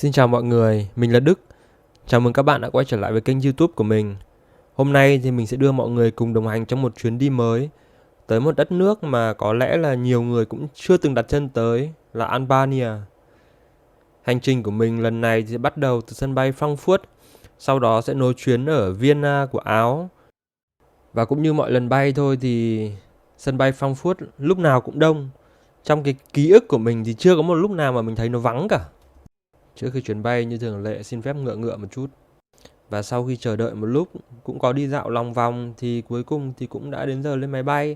Xin chào mọi người, mình là Đức. Chào mừng các bạn đã quay trở lại với kênh YouTube của mình. Hôm nay thì mình sẽ đưa mọi người cùng đồng hành trong một chuyến đi mới tới một đất nước mà có lẽ là nhiều người cũng chưa từng đặt chân tới, là Albania. Hành trình của mình lần này thì sẽ bắt đầu từ sân bay Frankfurt, sau đó sẽ nối chuyến ở Vienna của Áo. Và cũng như mọi lần bay thôi thì sân bay Frankfurt lúc nào cũng đông. Trong cái ký ức của mình thì chưa có một lúc nào mà mình thấy nó vắng cả. Trước khi chuyến bay như thường lệ xin phép ngựa một chút. Và sau khi chờ đợi một lúc cũng có đi dạo lòng vòng thì cuối cùng thì cũng đã đến giờ lên máy bay.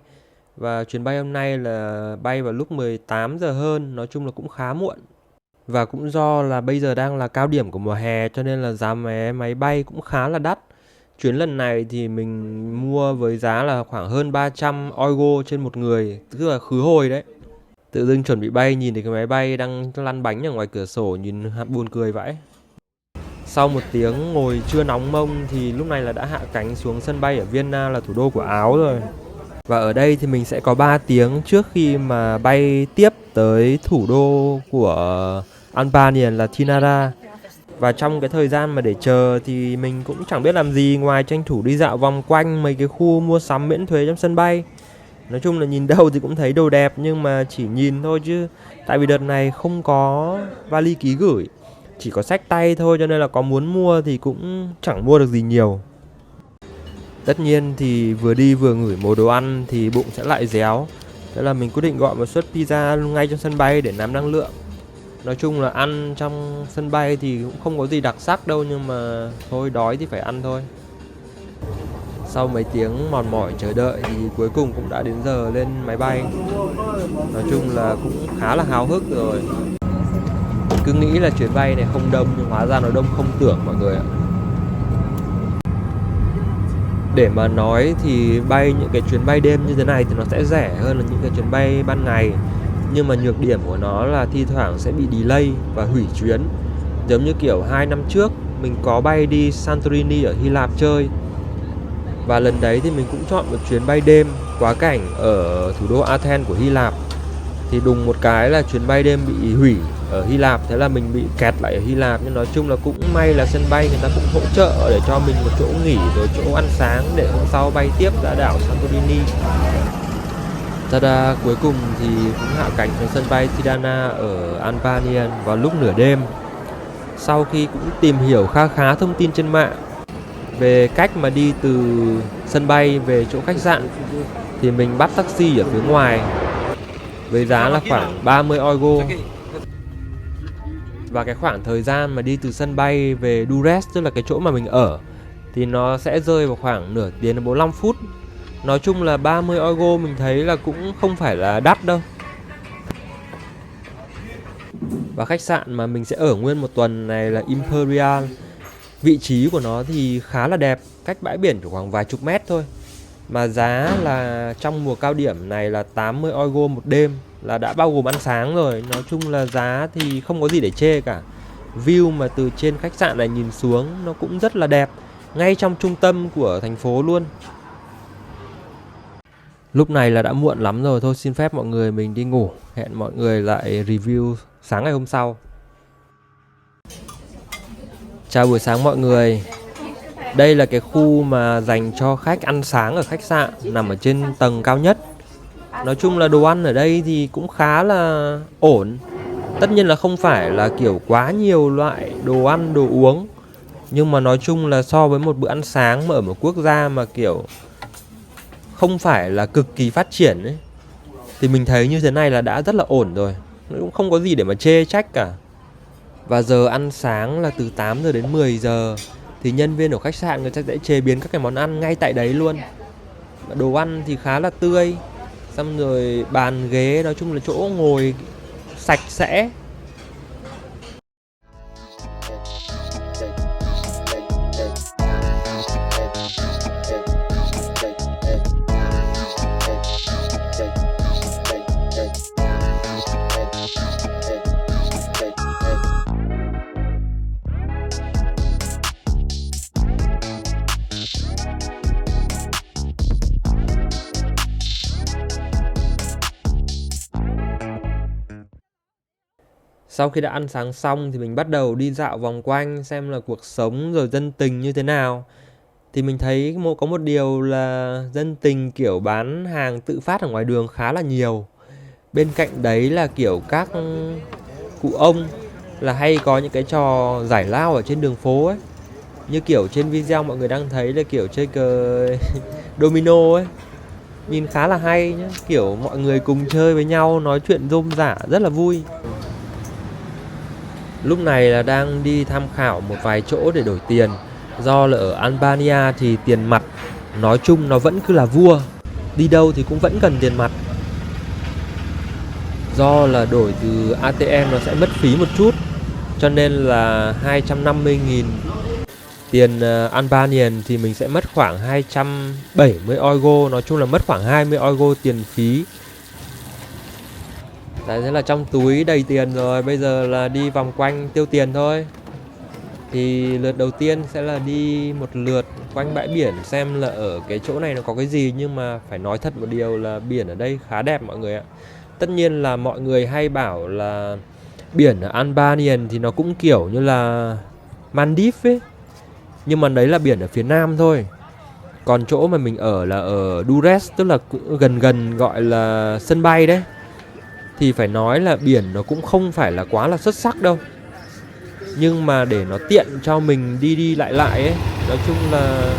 Và chuyến bay hôm nay là bay vào lúc 18 giờ hơn, nói chung là cũng khá muộn. Và cũng do là bây giờ đang là cao điểm của mùa hè cho nên là giá vé máy bay cũng khá là đắt. Chuyến lần này thì mình mua với giá là khoảng hơn 300 euro trên một người, tức là khứ hồi đấy. Tự dưng chuẩn bị bay nhìn thấy cái máy bay đang lăn bánh ở ngoài cửa sổ nhìn buồn cười vãi. Sau một tiếng ngồi chưa nóng mông thì lúc này là đã hạ cánh xuống sân bay ở Vienna là thủ đô của Áo rồi. Và ở đây thì mình sẽ có 3 tiếng trước khi mà bay tiếp tới thủ đô của Albania là Tirana. Và trong cái thời gian mà để chờ thì mình cũng chẳng biết làm gì ngoài tranh thủ đi dạo vòng quanh mấy cái khu mua sắm miễn thuế trong sân bay. Nói chung là nhìn đâu thì cũng thấy đồ đẹp nhưng mà chỉ nhìn thôi chứ tại vì đợt này không có vali ký gửi, chỉ có xách tay thôi cho nên là có muốn mua thì cũng chẳng mua được gì nhiều. Tất nhiên thì vừa đi vừa ngửi mùi đồ ăn thì bụng sẽ lại réo. Thế là mình quyết định gọi một suất pizza ngay trong sân bay để nạp năng lượng. Nói chung là ăn trong sân bay thì cũng không có gì đặc sắc đâu nhưng mà thôi đói thì phải ăn thôi. Sau mấy tiếng mòn mỏi chờ đợi thì cuối cùng cũng đã đến giờ lên máy bay. Nói chung là cũng khá là háo hức rồi. Mình cứ nghĩ là chuyến bay này không đông nhưng hóa ra nó đông không tưởng mọi người ạ. Để mà nói thì bay những cái chuyến bay đêm như thế này thì nó sẽ rẻ hơn là những cái chuyến bay ban ngày. Nhưng mà nhược điểm của nó là thi thoảng sẽ bị delay và hủy chuyến. Giống như kiểu 2 năm trước mình có bay đi Santorini ở Hy Lạp chơi. Và lần đấy thì mình cũng chọn một chuyến bay đêm quá cảnh ở thủ đô Athens của Hy Lạp. Thì đùng một cái là chuyến bay đêm bị hủy ở Hy Lạp. Thế là mình bị kẹt lại ở Hy Lạp. Nhưng nói chung là cũng may là sân bay người ta cũng hỗ trợ để cho mình một chỗ nghỉ rồi chỗ ăn sáng để hôm sau bay tiếp ra đảo Santorini. Tada, cuối cùng thì cũng hạ cánh xuống sân bay Tirana ở Albania vào lúc nửa đêm. Sau khi cũng tìm hiểu khá thông tin trên mạng về cách mà đi từ sân bay về chỗ khách sạn thì mình bắt taxi ở phía ngoài với giá là khoảng 30 euro. Và cái khoảng thời gian mà đi từ sân bay về Durrës, tức là cái chỗ mà mình ở, thì nó sẽ rơi vào khoảng nửa tiếng đến 45 phút. Nói chung là 30 euro mình thấy là cũng không phải là đắt đâu. Và khách sạn mà mình sẽ ở nguyên một tuần này là Imperial. Vị trí của nó thì khá là đẹp, cách bãi biển chỉ khoảng vài chục mét thôi. Mà giá là trong mùa cao điểm này là 80 euro một đêm, là đã bao gồm ăn sáng rồi. Nói chung là giá thì không có gì để chê cả. View mà từ trên khách sạn này nhìn xuống nó cũng rất là đẹp, ngay trong trung tâm của thành phố luôn. Lúc này là đã muộn lắm rồi, thôi xin phép mọi người mình đi ngủ. Hẹn mọi người lại review sáng ngày hôm sau. Chào buổi sáng mọi người. Đây là cái khu mà dành cho khách ăn sáng ở khách sạn, nằm ở trên tầng cao nhất. Nói chung là đồ ăn ở đây thì cũng khá là ổn. Tất nhiên là không phải là kiểu quá nhiều loại đồ ăn, đồ uống. Nhưng mà nói chung là so với một bữa ăn sáng mà ở một quốc gia mà kiểu không phải là cực kỳ phát triển ấy, thì mình thấy như thế này là đã rất là ổn rồi. Nó cũng không có gì để mà chê trách cả. Và giờ ăn sáng là từ 8 giờ đến 10 giờ. Thì nhân viên ở khách sạn người ta sẽ chế biến các cái món ăn ngay tại đấy luôn. Đồ ăn thì khá là tươi. Xong rồi bàn ghế, nói chung là chỗ ngồi sạch sẽ. Sau khi đã ăn sáng xong thì mình bắt đầu đi dạo vòng quanh xem là cuộc sống rồi dân tình như thế nào. Thì mình thấy có một điều là dân tình kiểu bán hàng tự phát ở ngoài đường khá là nhiều. Bên cạnh đấy là kiểu các cụ ông là hay có những cái trò giải lao ở trên đường phố ấy. Như kiểu trên video mọi người đang thấy là kiểu chơi cờ domino ấy. Nhìn khá là hay nhá, kiểu mọi người cùng chơi với nhau, nói chuyện rôm rả rất là vui. Lúc này là đang đi tham khảo một vài chỗ để đổi tiền. Do là ở Albania thì tiền mặt nói chung nó vẫn cứ là vua. Đi đâu thì cũng vẫn cần tiền mặt. Do là đổi từ ATM nó sẽ mất phí một chút, cho nên là 250.000 tiền Albanian thì mình sẽ mất khoảng 270 euro. Nói chung là mất khoảng 20 euro tiền phí. Đấy, thế là trong túi đầy tiền rồi. Bây giờ là đi vòng quanh tiêu tiền thôi. Thì lượt đầu tiên sẽ là đi một lượt quanh bãi biển xem là ở cái chỗ này nó có cái gì. Nhưng mà phải nói thật một điều là biển ở đây khá đẹp mọi người ạ. Tất nhiên là mọi người hay bảo là biển ở Albanian thì nó cũng kiểu như là Maldives ấy. Nhưng mà đấy là biển ở phía nam thôi. Còn chỗ mà mình ở là ở Durrës, tức là gần gần gọi là sân bay đấy. Thì phải nói là biển nó cũng không phải là quá là xuất sắc đâu. Nhưng mà để nó tiện cho mình đi đi lại lại ấy, nói chung là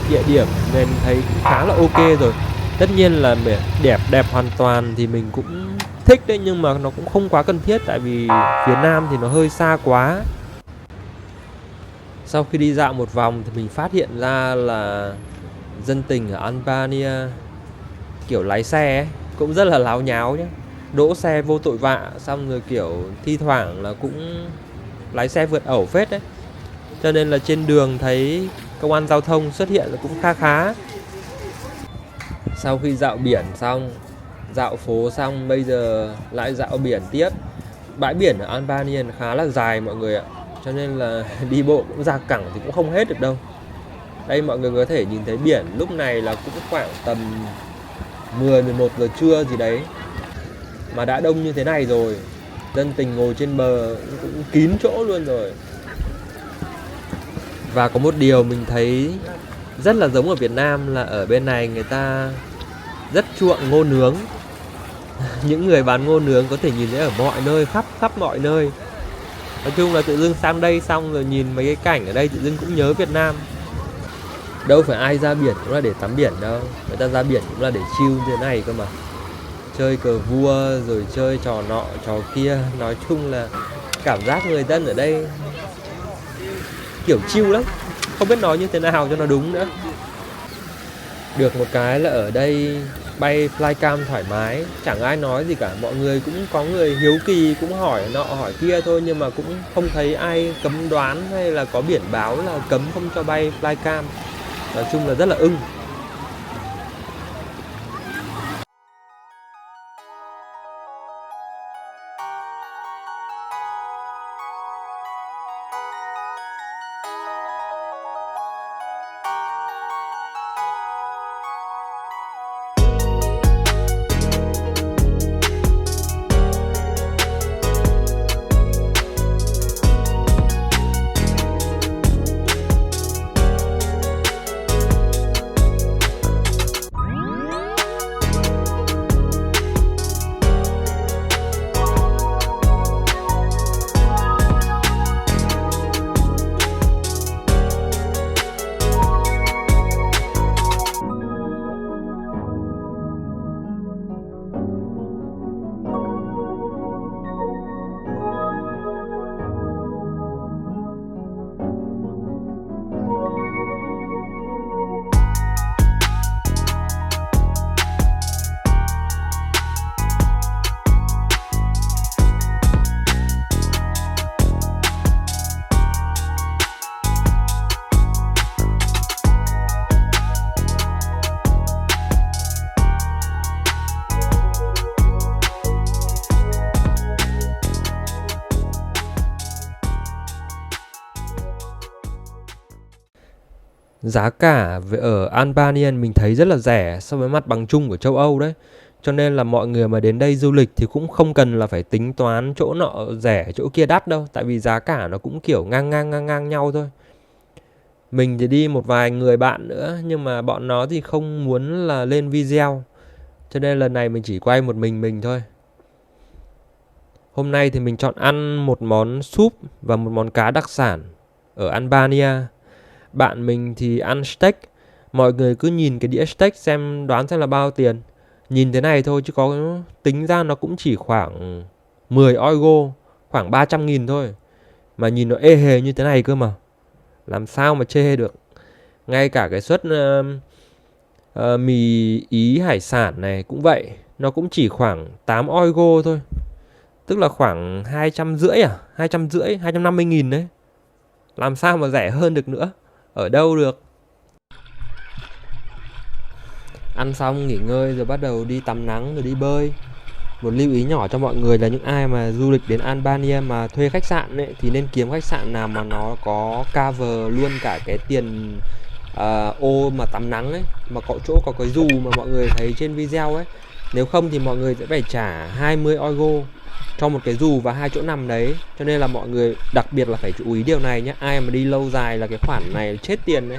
địa điểm mình thấy cũng khá là ok rồi. Tất nhiên là đẹp đẹp hoàn toàn thì mình cũng thích đấy, nhưng mà nó cũng không quá cần thiết. Tại vì phía nam thì nó hơi xa quá. Sau khi đi dạo một vòng thì mình phát hiện ra là dân tình ở Albania kiểu lái xe ấy, cũng rất là láo nháo nhé. Đỗ xe vô tội vạ, xong rồi kiểu thi thoảng là cũng lái xe vượt ẩu phết đấy. Cho nên là trên đường thấy công an giao thông xuất hiện là cũng khá khá. Sau khi dạo biển xong, dạo phố xong, bây giờ lại dạo biển tiếp. Bãi biển ở Albania khá là dài mọi người ạ, cho nên là đi bộ cũng ra cẳng thì cũng không hết được đâu. Đây mọi người có thể nhìn thấy biển lúc này là cũng khoảng tầm 10-11 giờ trưa gì đấy mà đã đông như thế này rồi. Dân tình ngồi trên bờ cũng kín chỗ luôn rồi. Và có một điều mình thấy rất là giống ở Việt Nam là ở bên này người ta rất chuộng ngô nướng. Những người bán ngô nướng có thể nhìn thấy ở mọi nơi, khắp mọi nơi. Nói chung là tự dưng sang đây xong rồi nhìn mấy cái cảnh ở đây tự dưng cũng nhớ Việt Nam. Đâu phải ai ra biển cũng là để tắm biển đâu. Người ta ra biển cũng là để chill như thế này cơ mà. Chơi cờ vua rồi chơi trò nọ trò kia. Nói chung là cảm giác người dân ở đây kiểu chill lắm, không biết nói như thế nào cho nó đúng nữa. Được một cái là ở đây bay flycam thoải mái, chẳng ai nói gì cả. Mọi người cũng có người hiếu kỳ cũng hỏi nọ hỏi kia thôi, nhưng mà cũng không thấy ai cấm đoán hay là có biển báo là cấm không cho bay flycam. Nói chung là rất là ưng. Giá cả ở Albania mình thấy rất là rẻ so với mặt bằng chung của châu Âu đấy. Cho nên là mọi người mà đến đây du lịch thì cũng không cần là phải tính toán chỗ nọ rẻ chỗ kia đắt đâu, tại vì giá cả nó cũng kiểu ngang nhau thôi. Mình thì đi một vài người bạn nữa, nhưng mà bọn nó thì không muốn là lên video, cho nên lần này mình chỉ quay một mình thôi. Hôm nay thì mình chọn ăn một món súp và một món cá đặc sản ở Albania. Bạn mình thì ăn steak. Mọi người cứ nhìn cái đĩa steak xem, đoán xem là bao tiền. Nhìn thế này thôi chứ có tính ra nó cũng chỉ khoảng 10 euro, khoảng 300.000 thôi. Mà nhìn nó ê hề như thế này cơ mà. Làm sao mà chê được. Ngay cả cái suất mì Ý hải sản này cũng vậy. Nó cũng chỉ khoảng 8 euro thôi. Tức là khoảng 250 à? 250.000 đấy. Làm sao mà rẻ hơn được nữa. Ở đâu được. Ăn xong nghỉ ngơi rồi bắt đầu đi tắm nắng rồi đi bơi. Một lưu ý nhỏ cho mọi người là những ai mà du lịch đến Albania mà thuê khách sạn ấy, thì nên kiếm khách sạn nào mà nó có cover luôn cả cái tiền ô mà tắm nắng ấy, mà có chỗ có cái dù mà mọi người thấy trên video ấy. Nếu không thì mọi người sẽ phải trả 20 euro cho một cái dù và 2 chỗ nằm đấy. Cho nên là mọi người đặc biệt là phải chú ý điều này nhé. Ai mà đi lâu dài là cái khoản này chết tiền đấy.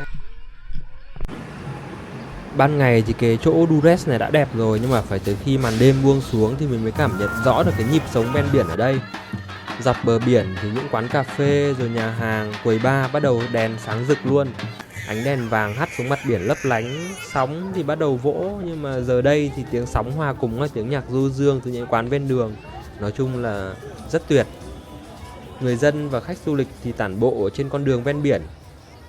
Ban ngày thì cái chỗ Durrës này đã đẹp rồi, nhưng mà phải tới khi màn đêm buông xuống thì mình mới cảm nhận rõ được cái nhịp sống ven biển ở đây. Dọc bờ biển thì những quán cà phê rồi nhà hàng, quầy bar bắt đầu đèn sáng rực luôn. Ánh đèn vàng hắt xuống mặt biển lấp lánh, sóng thì bắt đầu vỗ, nhưng mà giờ đây thì tiếng sóng hòa cùng với tiếng nhạc du dương từ những quán ven đường. Nói chung là rất tuyệt. Người dân và khách du lịch thì tản bộ ở trên con đường ven biển.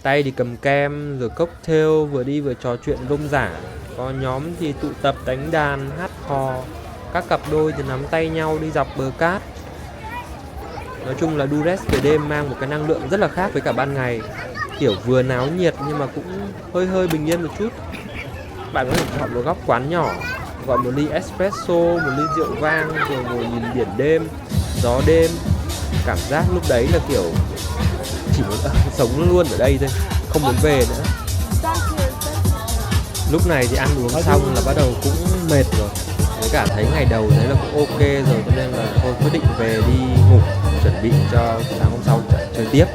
Tay thì cầm kem rồi cocktail, vừa đi vừa trò chuyện rôm rả. Có nhóm thì tụ tập đánh đàn, hát hò. Các cặp đôi thì nắm tay nhau đi dọc bờ cát. Nói chung là Durrës về đêm mang một cái năng lượng rất là khác với cả ban ngày. Kiểu vừa náo nhiệt nhưng mà cũng hơi bình yên một chút. Bạn có thể chọn một góc quán nhỏ, gọi một ly espresso, một ly rượu vang, rồi ngồi nhìn biển đêm, gió đêm. Cảm giác lúc đấy là kiểu chỉ muốn sống luôn ở đây thôi, không muốn về nữa. Lúc này thì ăn uống xong là bắt đầu cũng mệt rồi, với cả thấy ngày đầu thấy là cũng ok rồi, cho nên là thôi quyết định về đi ngủ, chuẩn bị cho sáng hôm sau chơi tiếp.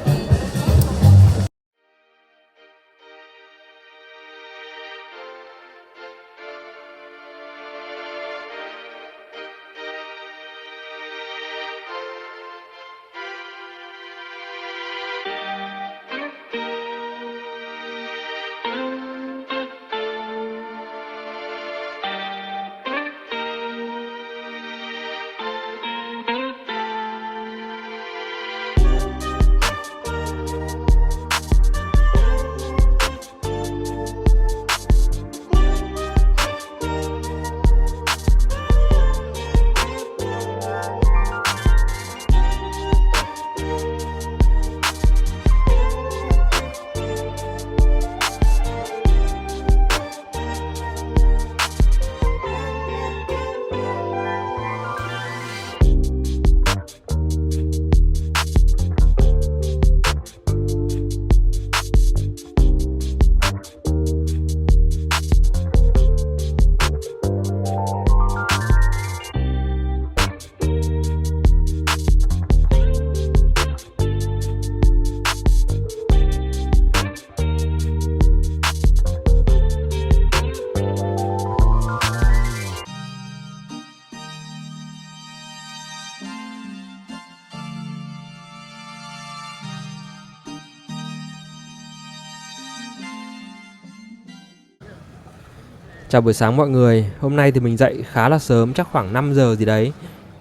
Chào buổi sáng mọi người, hôm nay thì mình dậy khá là sớm, chắc khoảng 5 giờ gì đấy.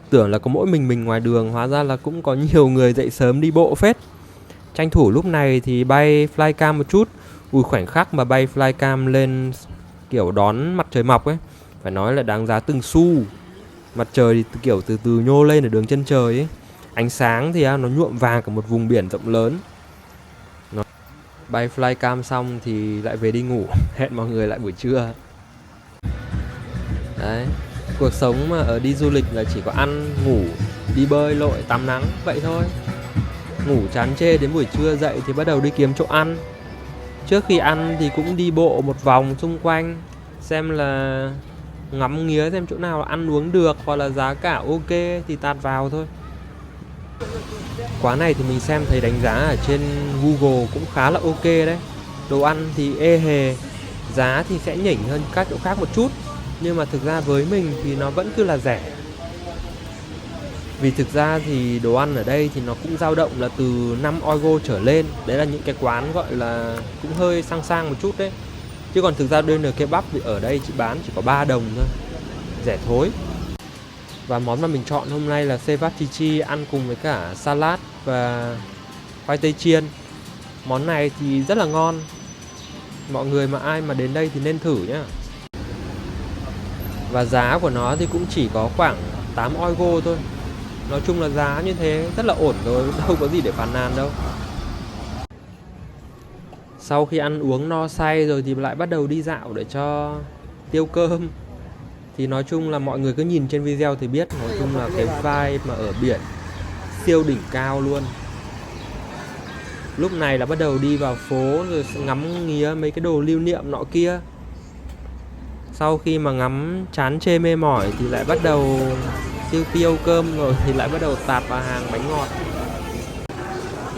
Tưởng là có mỗi mình ngoài đường, hóa ra là cũng có nhiều người dậy sớm đi bộ phết. Tranh thủ lúc này thì bay flycam một chút. Ui, khoảnh khắc mà bay flycam lên kiểu đón mặt trời mọc ấy, phải nói là đáng giá từng xu. Mặt trời thì kiểu từ từ nhô lên ở đường chân trời ấy. Ánh sáng thì nó nhuộm vàng cả một vùng biển rộng lớn. Bay flycam xong thì lại về đi ngủ. Hẹn mọi người lại buổi trưa. Đấy, cuộc sống mà ở đi du lịch là chỉ có ăn, ngủ, đi bơi lội, tắm nắng vậy thôi. Ngủ chán chê đến buổi trưa dậy thì bắt đầu đi kiếm chỗ ăn. Trước khi ăn thì cũng đi bộ một vòng xung quanh, xem là ngắm nghía xem chỗ nào ăn uống được hoặc là giá cả ok thì tạt vào thôi. Quán này thì mình xem thấy đánh giá ở trên Google cũng khá là ok đấy. Đồ ăn thì ê hề, giá thì sẽ nhỉnh hơn các chỗ khác một chút, nhưng mà thực ra với mình thì nó vẫn cứ là rẻ. Vì thực ra thì đồ ăn ở đây thì nó cũng dao động là từ 5 euro trở lên. Đấy là những cái quán gọi là cũng hơi sang sang một chút đấy. Chứ còn thực ra DN Kebab thì ở đây chị bán chỉ có 3 đồng thôi, rẻ thối. Và món mà mình chọn hôm nay là ceviche ăn cùng với cả salad và khoai tây chiên. Món này thì rất là ngon. Mọi người mà ai mà đến đây thì nên thử nhá. Và giá của nó thì cũng chỉ có khoảng 8 euro thôi. Nói chung là giá như thế rất là ổn rồi, đâu có gì để phàn nàn đâu. Sau khi ăn uống no say rồi thì lại bắt đầu đi dạo để cho tiêu cơm. Thì nói chung là mọi người cứ nhìn trên video thì biết, nói chung là cái vibe mà ở biển siêu đỉnh cao luôn. Lúc này là bắt đầu đi vào phố rồi ngắm nghía mấy cái đồ lưu niệm nọ kia. Sau khi mà ngắm chán chê mê mỏi thì lại bắt đầu tiêu cơm rồi thì lại bắt đầu tạt vào hàng bánh ngọt.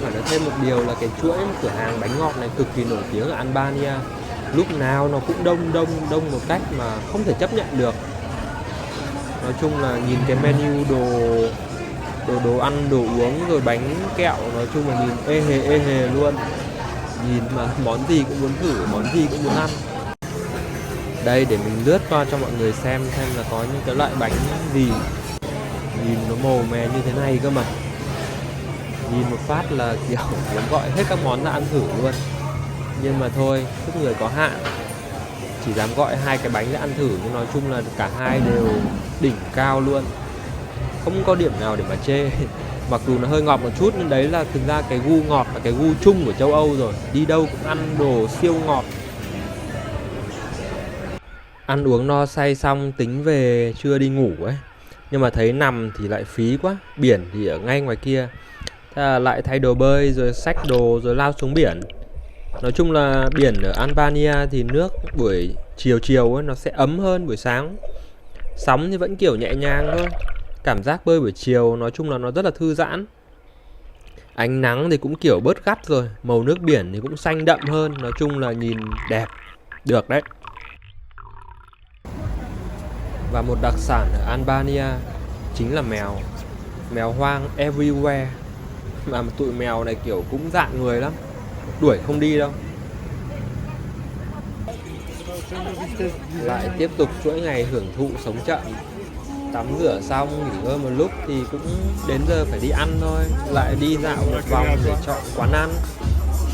Phải nói thêm một điều là cái chuỗi cửa hàng bánh ngọt này cực kỳ nổi tiếng ở Albania. Lúc nào nó cũng đông một cách mà không thể chấp nhận được. Nói chung là nhìn cái menu đồ ăn, đồ uống rồi bánh kẹo, nói chung là nhìn ê hề luôn. Nhìn mà món gì cũng muốn thử, món gì cũng muốn ăn. Đây để mình lướt qua cho mọi người xem là có những cái loại bánh gì. Nhìn nó màu mè như thế này cơ mà. Nhìn một phát là kiểu muốn gọi hết các món ra ăn thử luôn. Nhưng mà thôi, sức người có hạn, chỉ dám gọi 2 cái bánh ra ăn thử. Nhưng nói chung là cả hai đều đỉnh cao luôn, không có điểm nào để mà chê. Mặc dù nó hơi ngọt một chút, nhưng đấy là thực ra cái gu ngọt là cái gu chung của châu Âu rồi. Đi đâu cũng ăn đồ siêu ngọt. Ăn uống no say xong tính về trưa đi ngủ ấy, nhưng mà thấy nằm thì lại phí quá. Biển thì ở ngay ngoài kia, thế là lại thay đồ bơi rồi xách đồ rồi lao xuống biển. Nói chung là biển ở Albania thì nước buổi chiều ấy nó sẽ ấm hơn buổi sáng. Sóng thì vẫn kiểu nhẹ nhàng thôi. Cảm giác bơi buổi chiều nói chung là nó rất là thư giãn. Ánh nắng thì cũng kiểu bớt gắt rồi, màu nước biển thì cũng xanh đậm hơn. Nói chung là nhìn đẹp, được đấy. Và một đặc sản ở Albania chính là mèo. Mèo hoang everywhere. Mà tụi mèo này kiểu cũng dạn người lắm, đuổi không đi đâu. Lại tiếp tục chuỗi ngày hưởng thụ sống chậm. Tắm rửa xong, nghỉ ngơi một lúc thì cũng đến giờ phải đi ăn thôi. Lại đi dạo một vòng để chọn quán ăn.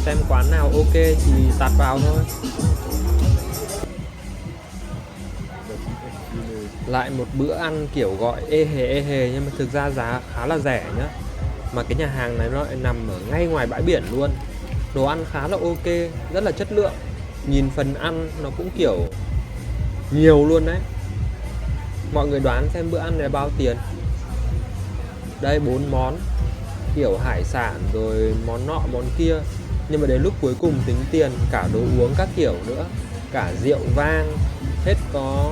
Xem quán nào ok thì tạt vào thôi. Lại một bữa ăn kiểu gọi ê hề nhưng mà thực ra giá khá là rẻ nhá. Mà cái nhà hàng này nó lại nằm ở ngay ngoài bãi biển luôn. Đồ ăn khá là ok, rất là chất lượng. Nhìn phần ăn nó cũng kiểu nhiều luôn đấy. Mọi người đoán xem bữa ăn này bao tiền? Đây 4 món, kiểu hải sản rồi món nọ món kia. Nhưng mà đến lúc cuối cùng tính tiền cả đồ uống các kiểu nữa, cả rượu vang, hết có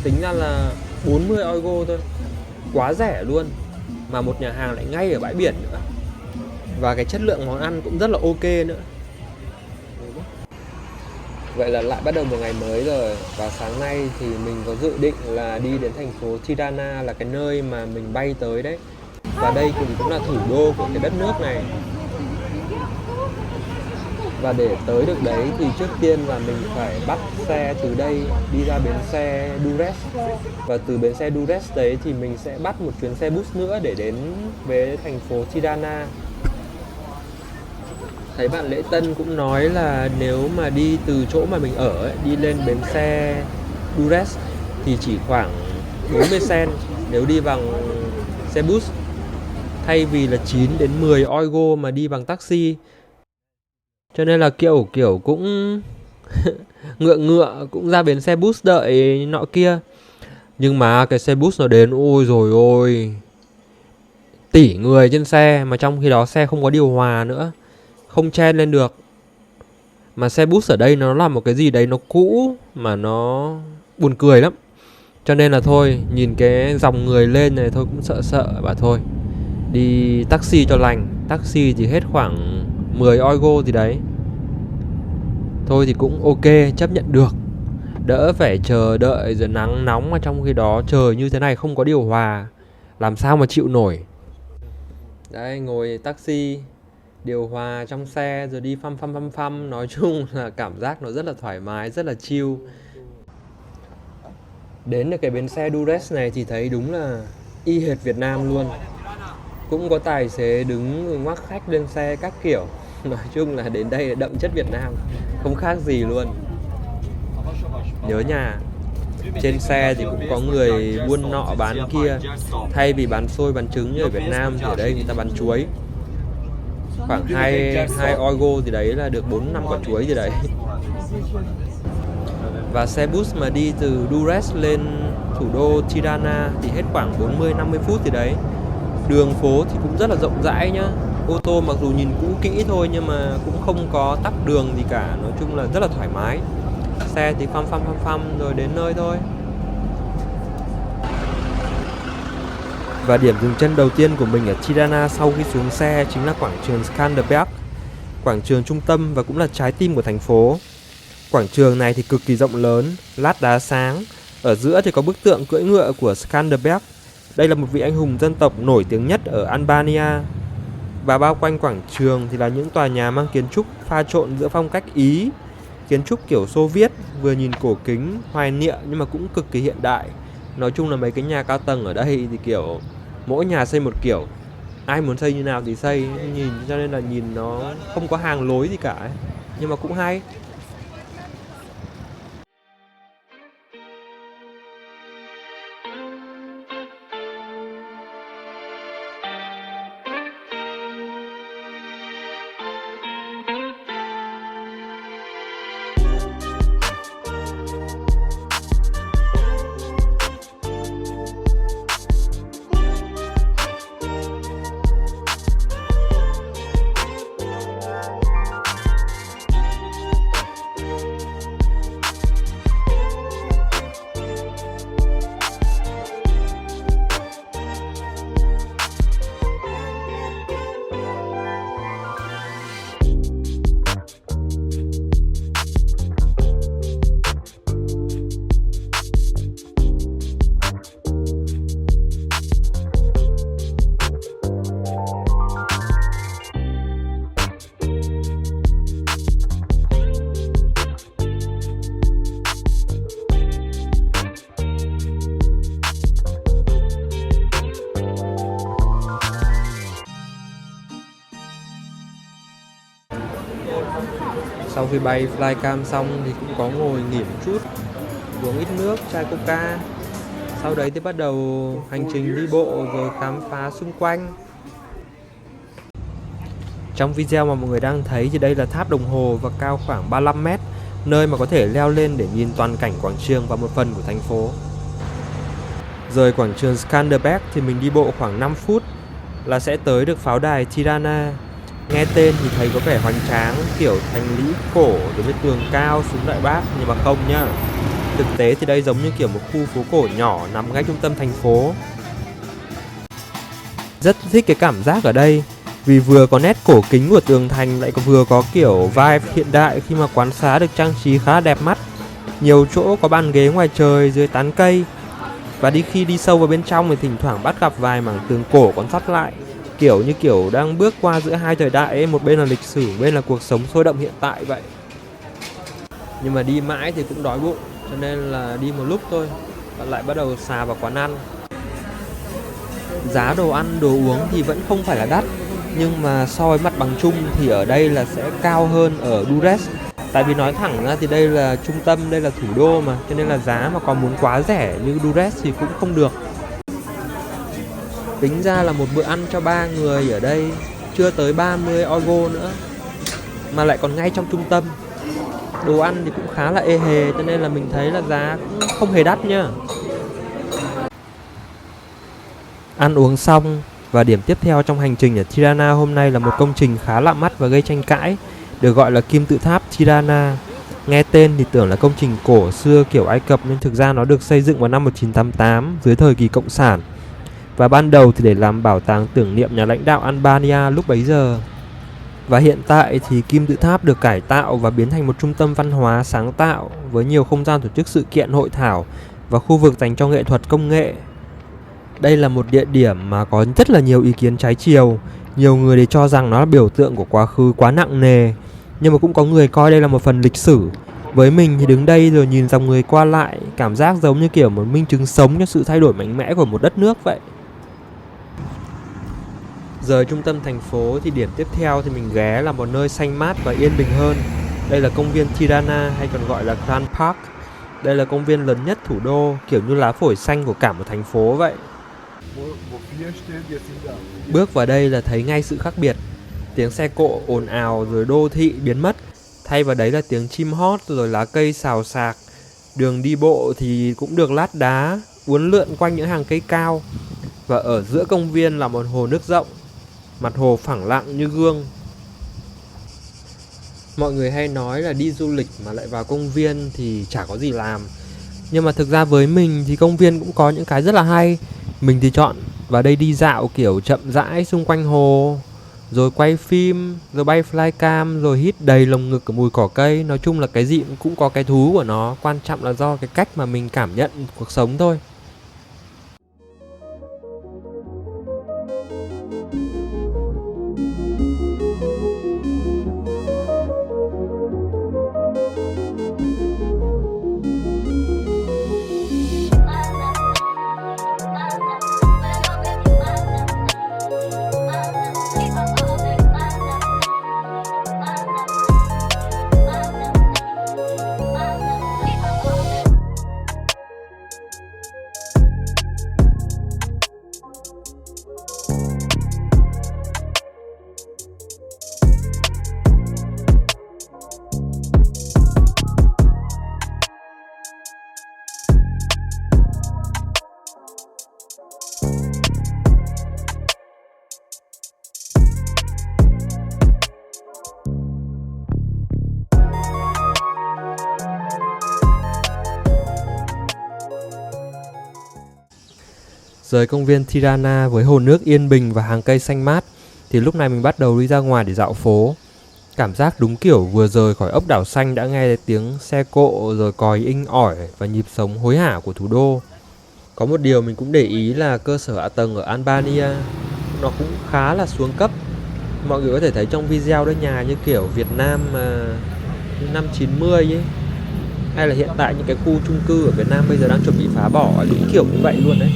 tính ra là 40 euro thôi. Quá rẻ luôn. Mà một nhà hàng lại ngay ở bãi biển nữa. Và cái chất lượng món ăn cũng rất là ok nữa. Vậy là lại bắt đầu một ngày mới rồi. Và sáng nay thì mình có dự định là đi đến thành phố Tirana, là cái nơi mà mình bay tới đấy. Và đây cũng là thủ đô của cái đất nước này. Và để tới được đấy thì trước tiên là mình phải bắt xe từ đây đi ra bến xe Durrës. Và từ bến xe Durrës đấy thì mình sẽ bắt một chuyến xe bus nữa để đến với thành phố Tirana. Thấy bạn lễ tân cũng nói là nếu mà đi từ chỗ mà mình ở ấy, đi lên bến xe Durrës thì chỉ khoảng 40 cent nếu đi bằng xe bus, thay vì là 9 đến 10 euro mà đi bằng taxi. Cho nên là kiểu cũng ngựa cũng ra bến xe bus đợi nọ kia. Nhưng mà cái xe bus nó đến, ôi rồi ôi, tỷ người trên xe, mà trong khi đó xe không có điều hòa nữa, không chen lên được. Mà xe bus ở đây nó là một cái gì đấy nó cũ mà nó buồn cười lắm. Cho nên là thôi, nhìn cái dòng người lên này thôi cũng sợ sợ, bảo thôi đi taxi cho lành. Taxi thì hết khoảng 10 euro gì đấy. Thôi thì cũng ok, chấp nhận được. Đỡ phải chờ đợi rồi nắng nóng, mà trong khi đó trời như thế này không có điều hòa, làm sao mà chịu nổi. Đấy, ngồi taxi, điều hòa trong xe rồi đi phăm phăm phăm phăm. Nói chung là cảm giác nó rất là thoải mái, rất là chill. Đến được cái bến xe Dures này thì thấy đúng là y hệt Việt Nam luôn. Cũng có tài xế đứng ngoắc khách lên xe các kiểu. Nói chung là đến đây là đậm chất Việt Nam, không khác gì luôn. Nhớ nhà. Trên xe thì cũng có người buôn nọ bán kia. Thay vì bán xôi bán trứng như ở Việt Nam thì ở đây người ta bán chuối. Khoảng 2 euro gì đấy là được 4-5 quả chuối gì đấy. Và xe bus mà đi từ Dures lên thủ đô Tirana thì hết khoảng 40-50 phút gì đấy. Đường phố thì cũng rất là rộng rãi nhá. Ô tô mặc dù nhìn cũ kỹ thôi nhưng mà cũng không có tắc đường gì cả. Nói chung là rất là thoải mái. Xe thì phăm phăm phăm phăm rồi đến nơi thôi. Và điểm dừng chân đầu tiên của mình ở Tirana sau khi xuống xe chính là quảng trường Skanderbeg, quảng trường trung tâm và cũng là trái tim của thành phố. Quảng trường này thì cực kỳ rộng lớn, lát đá sáng. Ở giữa thì có bức tượng cưỡi ngựa của Skanderbeg. Đây là một vị anh hùng dân tộc nổi tiếng nhất ở Albania. Và bao quanh quảng trường thì là những tòa nhà mang kiến trúc pha trộn giữa phong cách Ý, kiến trúc kiểu Xô Viết, vừa nhìn cổ kính, hoài niệm nhưng mà cũng cực kỳ hiện đại. Nói chung là mấy cái nhà cao tầng ở đây thì kiểu mỗi nhà xây một kiểu, ai muốn xây như nào thì xây, nhìn cho nên là nhìn nó không có hàng lối gì cả ấy. Nhưng mà cũng hay. Sau khi bay flycam xong thì cũng có ngồi nghỉ một chút, uống ít nước, chai coca. Sau đấy thì bắt đầu hành trình đi bộ rồi khám phá xung quanh. Trong video mà mọi người đang thấy thì đây là tháp đồng hồ và cao khoảng 35 mét, nơi mà có thể leo lên để nhìn toàn cảnh quảng trường và một phần của thành phố. Rời quảng trường Skanderbeg thì mình đi bộ khoảng 5 phút là sẽ tới được pháo đài Tirana. Nghe tên thì thấy có vẻ hoành tráng, kiểu thành lũy cổ đối với tường cao xuống Đại Bác, nhưng mà không nhá. Thực tế thì đây giống như kiểu một khu phố cổ nhỏ nằm ngay trung tâm thành phố. Rất thích cái cảm giác ở đây, vì vừa có nét cổ kính của tường thành lại vừa có kiểu vibe hiện đại khi mà quán xá được trang trí khá đẹp mắt. Nhiều chỗ có bàn ghế ngoài trời dưới tán cây. Và khi đi sâu vào bên trong thì thỉnh thoảng bắt gặp vài mảng tường cổ còn sót lại, kiểu như kiểu đang bước qua giữa hai thời đại ấy, một bên là lịch sử, bên là cuộc sống sôi động hiện tại vậy. Nhưng mà đi mãi thì cũng đói bụng, cho nên là đi một lúc thôi và lại bắt đầu xà vào quán ăn. Giá đồ ăn, đồ uống thì vẫn không phải là đắt, nhưng mà so với mặt bằng chung thì ở đây là sẽ cao hơn ở Dures. Tại vì nói thẳng ra thì đây là trung tâm, đây là thủ đô mà, cho nên là giá mà còn muốn quá rẻ như Dures thì cũng không được. Tính ra là một bữa ăn cho 3 người ở đây chưa tới 30 euro nữa, mà lại còn ngay trong trung tâm. Đồ ăn thì cũng khá là ê hề, cho nên là mình thấy là giá cũng không hề đắt nhá. Ăn uống xong và điểm tiếp theo trong hành trình ở Tirana hôm nay là một công trình khá lạ mắt và gây tranh cãi, được gọi là kim tự tháp Tirana. Nghe tên thì tưởng là công trình cổ xưa kiểu Ai Cập, nhưng thực ra nó được xây dựng vào năm 1988 dưới thời kỳ Cộng sản. Và ban đầu thì để làm bảo tàng tưởng niệm nhà lãnh đạo Albania lúc bấy giờ. Và hiện tại thì kim tự tháp được cải tạo và biến thành một trung tâm văn hóa sáng tạo với nhiều không gian tổ chức sự kiện, hội thảo và khu vực dành cho nghệ thuật công nghệ. Đây là một địa điểm mà có rất là nhiều ý kiến trái chiều. Nhiều người thì cho rằng nó là biểu tượng của quá khứ quá nặng nề, nhưng mà cũng có người coi đây là một phần lịch sử. Với mình thì đứng đây rồi nhìn dòng người qua lại, cảm giác giống như kiểu một minh chứng sống cho sự thay đổi mạnh mẽ của một đất nước vậy. Rời trung tâm thành phố thì điểm tiếp theo thì mình ghé là một nơi xanh mát và yên bình hơn. Đây là công viên Tirana hay còn gọi là Grand Park. Đây là công viên lớn nhất thủ đô, kiểu như lá phổi xanh của cả một thành phố vậy. Bước vào đây là thấy ngay sự khác biệt. Tiếng xe cộ ồn ào rồi đô thị biến mất. Thay vào đấy là tiếng chim hót rồi lá cây xào xạc. Đường đi bộ thì cũng được lát đá, uốn lượn quanh những hàng cây cao. Và ở giữa công viên là một hồ nước rộng, mặt hồ phẳng lặng như gương. Mọi người hay nói là đi du lịch mà lại vào công viên thì chả có gì làm. Nhưng mà thực ra với mình thì công viên cũng có những cái rất là hay. Mình thì chọn vào đây đi dạo kiểu chậm rãi xung quanh hồ, rồi quay phim, rồi bay flycam, rồi hít đầy lồng ngực của mùi cỏ cây. Nói chung là cái gì cũng có cái thú của nó. Quan trọng là do cái cách mà mình cảm nhận cuộc sống thôi. Rời công viên Tirana với hồ nước yên bình và hàng cây xanh mát thì lúc này mình bắt đầu đi ra ngoài để dạo phố. Cảm giác đúng kiểu vừa rời khỏi ốc đảo xanh đã nghe tiếng xe cộ rồi còi inh ỏi và nhịp sống hối hả của thủ đô. Có một điều mình cũng để ý là cơ sở hạ tầng ở Albania nó cũng khá là xuống cấp. Mọi người có thể thấy trong video đó, nhà như kiểu Việt Nam năm 90 ấy, hay là hiện tại những cái khu chung cư ở Việt Nam bây giờ đang chuẩn bị phá bỏ, đúng kiểu như vậy luôn đấy.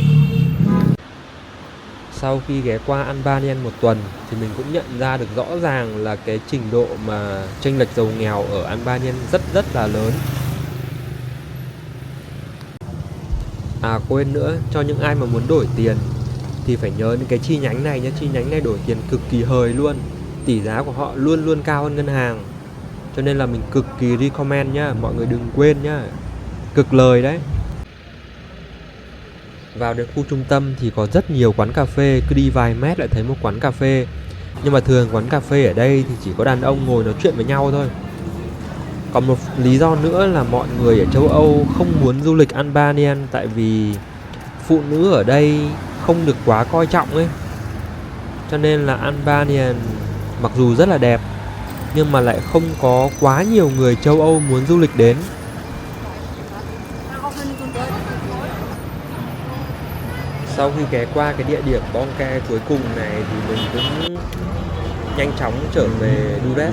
Sau khi ghé qua Albania một tuần thì mình cũng nhận ra được rõ ràng là cái trình độ mà chênh lệch giàu nghèo ở Albania rất là lớn. À quên nữa, cho những ai mà muốn đổi tiền thì phải nhớ đến cái chi nhánh này nhé. Chi nhánh này đổi tiền cực kỳ hời luôn. Tỷ giá của họ luôn luôn cao hơn ngân hàng. Cho nên là mình cực kỳ recommend nhá, mọi người đừng quên nhá. Cực lời đấy. Vào đến khu trung tâm thì có rất nhiều quán cà phê, cứ đi vài mét lại thấy một quán cà phê. Nhưng mà thường quán cà phê ở đây thì chỉ có đàn ông ngồi nói chuyện với nhau thôi. Còn một lý do nữa là mọi người ở châu Âu không muốn du lịch Albania tại vì phụ nữ ở đây không được quá coi trọng ấy. Cho nên là Albania mặc dù rất là đẹp nhưng mà lại không có quá nhiều người châu Âu muốn du lịch đến. Sau khi ghé qua cái địa điểm Bongke cuối cùng này thì mình cũng nhanh chóng trở về Durrës.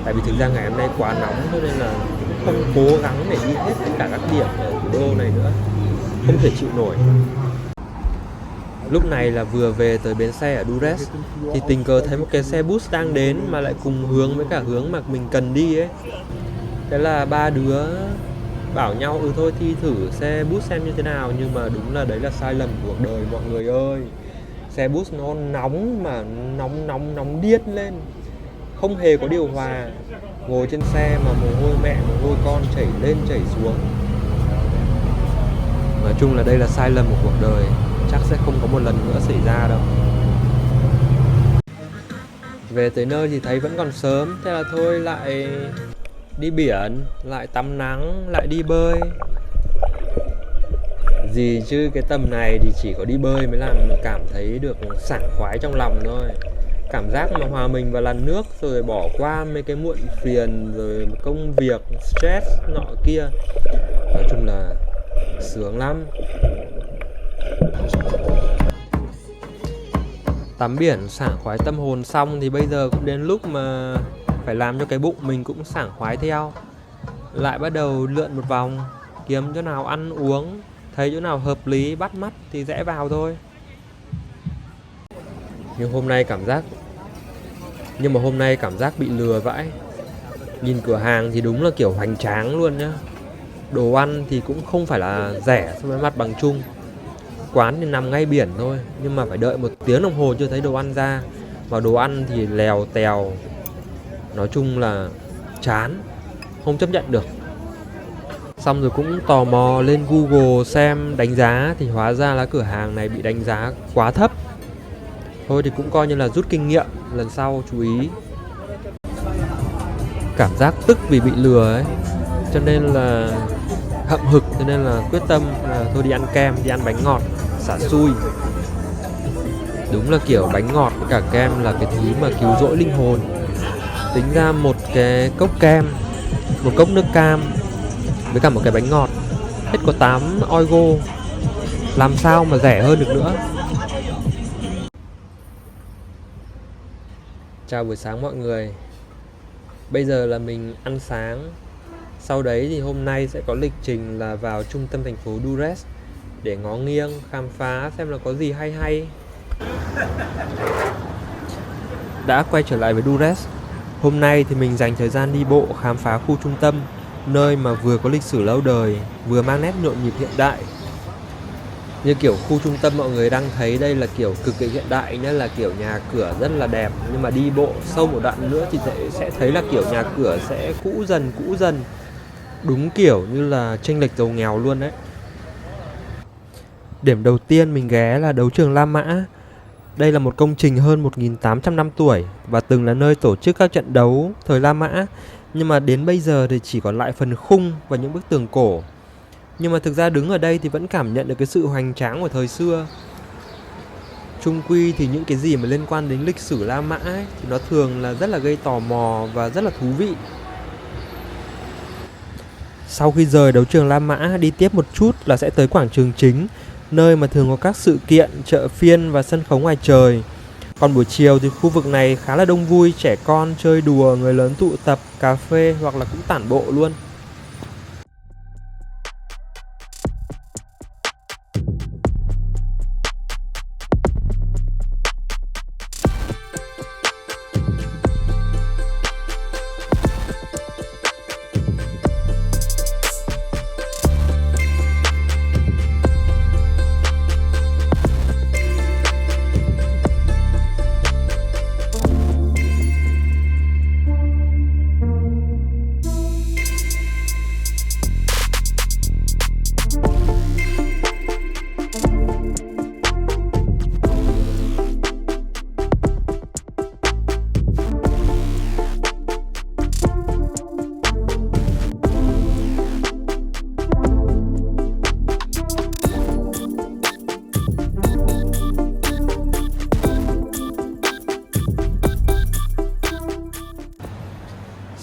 Tại vì thực ra ngày hôm nay quá nóng cho nên là cũng không cố gắng để đi hết tất cả các điểm ở thủ đô này nữa. Không thể chịu nổi. Lúc này là vừa về tới bến xe ở Durrës thì tình cờ thấy một cái xe bus đang đến mà lại cùng hướng với cả hướng mà mình cần đi ấy. Thế là ba đứa bảo nhau thôi thi thử xe bus xem như thế nào, nhưng mà đúng là đấy là sai lầm của cuộc đời mọi người ơi. Xe bus nó nóng mà nóng điên lên, không hề có điều hòa. Ngồi trên xe mà mồ hôi mẹ mồ hôi con chảy lên chảy xuống. Nói chung là đây là sai lầm của cuộc đời, chắc sẽ không có một lần nữa xảy ra đâu. Về tới nơi thì thấy vẫn còn sớm, thế là thôi lại đi biển, lại tắm nắng, lại đi bơi. Gì chứ cái tầm này thì chỉ có đi bơi mới làm mình cảm thấy được sảng khoái trong lòng thôi. Cảm giác mà hòa mình vào làn nước rồi bỏ qua mấy cái muộn phiền rồi công việc, stress nọ kia. Nói chung là sướng lắm. Tắm biển sảng khoái tâm hồn xong thì bây giờ cũng đến lúc mà phải làm cho cái bụng mình cũng sảng khoái theo. Lại bắt đầu lượn một vòng, kiếm chỗ nào ăn uống, thấy chỗ nào hợp lý bắt mắt thì rẽ vào thôi. Nhưng mà hôm nay cảm giác bị lừa vãi. Nhìn cửa hàng thì đúng là kiểu hoành tráng luôn nhá. Đồ ăn thì cũng không phải là rẻ so với mặt bằng chung. Quán thì nằm ngay biển thôi, nhưng mà phải đợi 1 tiếng đồng hồ chưa thấy đồ ăn ra. Và đồ ăn thì lèo tèo. Nói chung là chán, không chấp nhận được. Xong rồi cũng tò mò lên Google xem đánh giá thì hóa ra là cửa hàng này bị đánh giá quá thấp. Thôi thì cũng coi như là rút kinh nghiệm, lần sau chú ý. Cảm giác tức vì bị lừa ấy, cho nên là hậm hực, cho nên là quyết tâm là thôi đi ăn kem, đi ăn bánh ngọt, xả xui. Đúng là kiểu bánh ngọt với cả kem là cái thứ mà cứu rỗi linh hồn. Tính ra một cái cốc kem, một cốc nước cam với cả một cái bánh ngọt hết có 8 euro. Làm sao mà rẻ hơn được nữa. Chào buổi sáng mọi người. Bây giờ là mình ăn sáng. Sau đấy thì hôm nay sẽ có lịch trình là vào trung tâm thành phố Durrës để ngó nghiêng, khám phá xem là có gì hay hay. Đã quay trở lại với Durrës. Hôm nay thì mình dành thời gian đi bộ khám phá khu trung tâm, nơi mà vừa có lịch sử lâu đời, vừa mang nét nhộn nhịp hiện đại. Như kiểu khu trung tâm mọi người đang thấy đây là kiểu cực kỳ hiện đại nhé, là kiểu nhà cửa rất là đẹp. Nhưng mà đi bộ sâu một đoạn nữa thì sẽ thấy là kiểu nhà cửa sẽ cũ dần. Đúng kiểu như là chênh lệch giàu nghèo luôn đấy. Điểm đầu tiên mình ghé là đấu trường La Mã. Đây là một công trình hơn 1.800 năm tuổi và từng là nơi tổ chức các trận đấu thời La Mã. Nhưng mà đến bây giờ thì chỉ còn lại phần khung và những bức tường cổ. Nhưng mà thực ra đứng ở đây thì vẫn cảm nhận được cái sự hoành tráng của thời xưa. Chung quy thì những cái gì mà liên quan đến lịch sử La Mã ấy, thì nó thường là rất là gây tò mò và rất là thú vị. Sau khi rời đấu trường La Mã đi tiếp một chút là sẽ tới quảng trường chính, nơi mà thường có các sự kiện, chợ phiên và sân khấu ngoài trời. Còn buổi chiều thì khu vực này khá là đông vui, trẻ con chơi đùa, người lớn tụ tập, cà phê hoặc là cũng tản bộ luôn.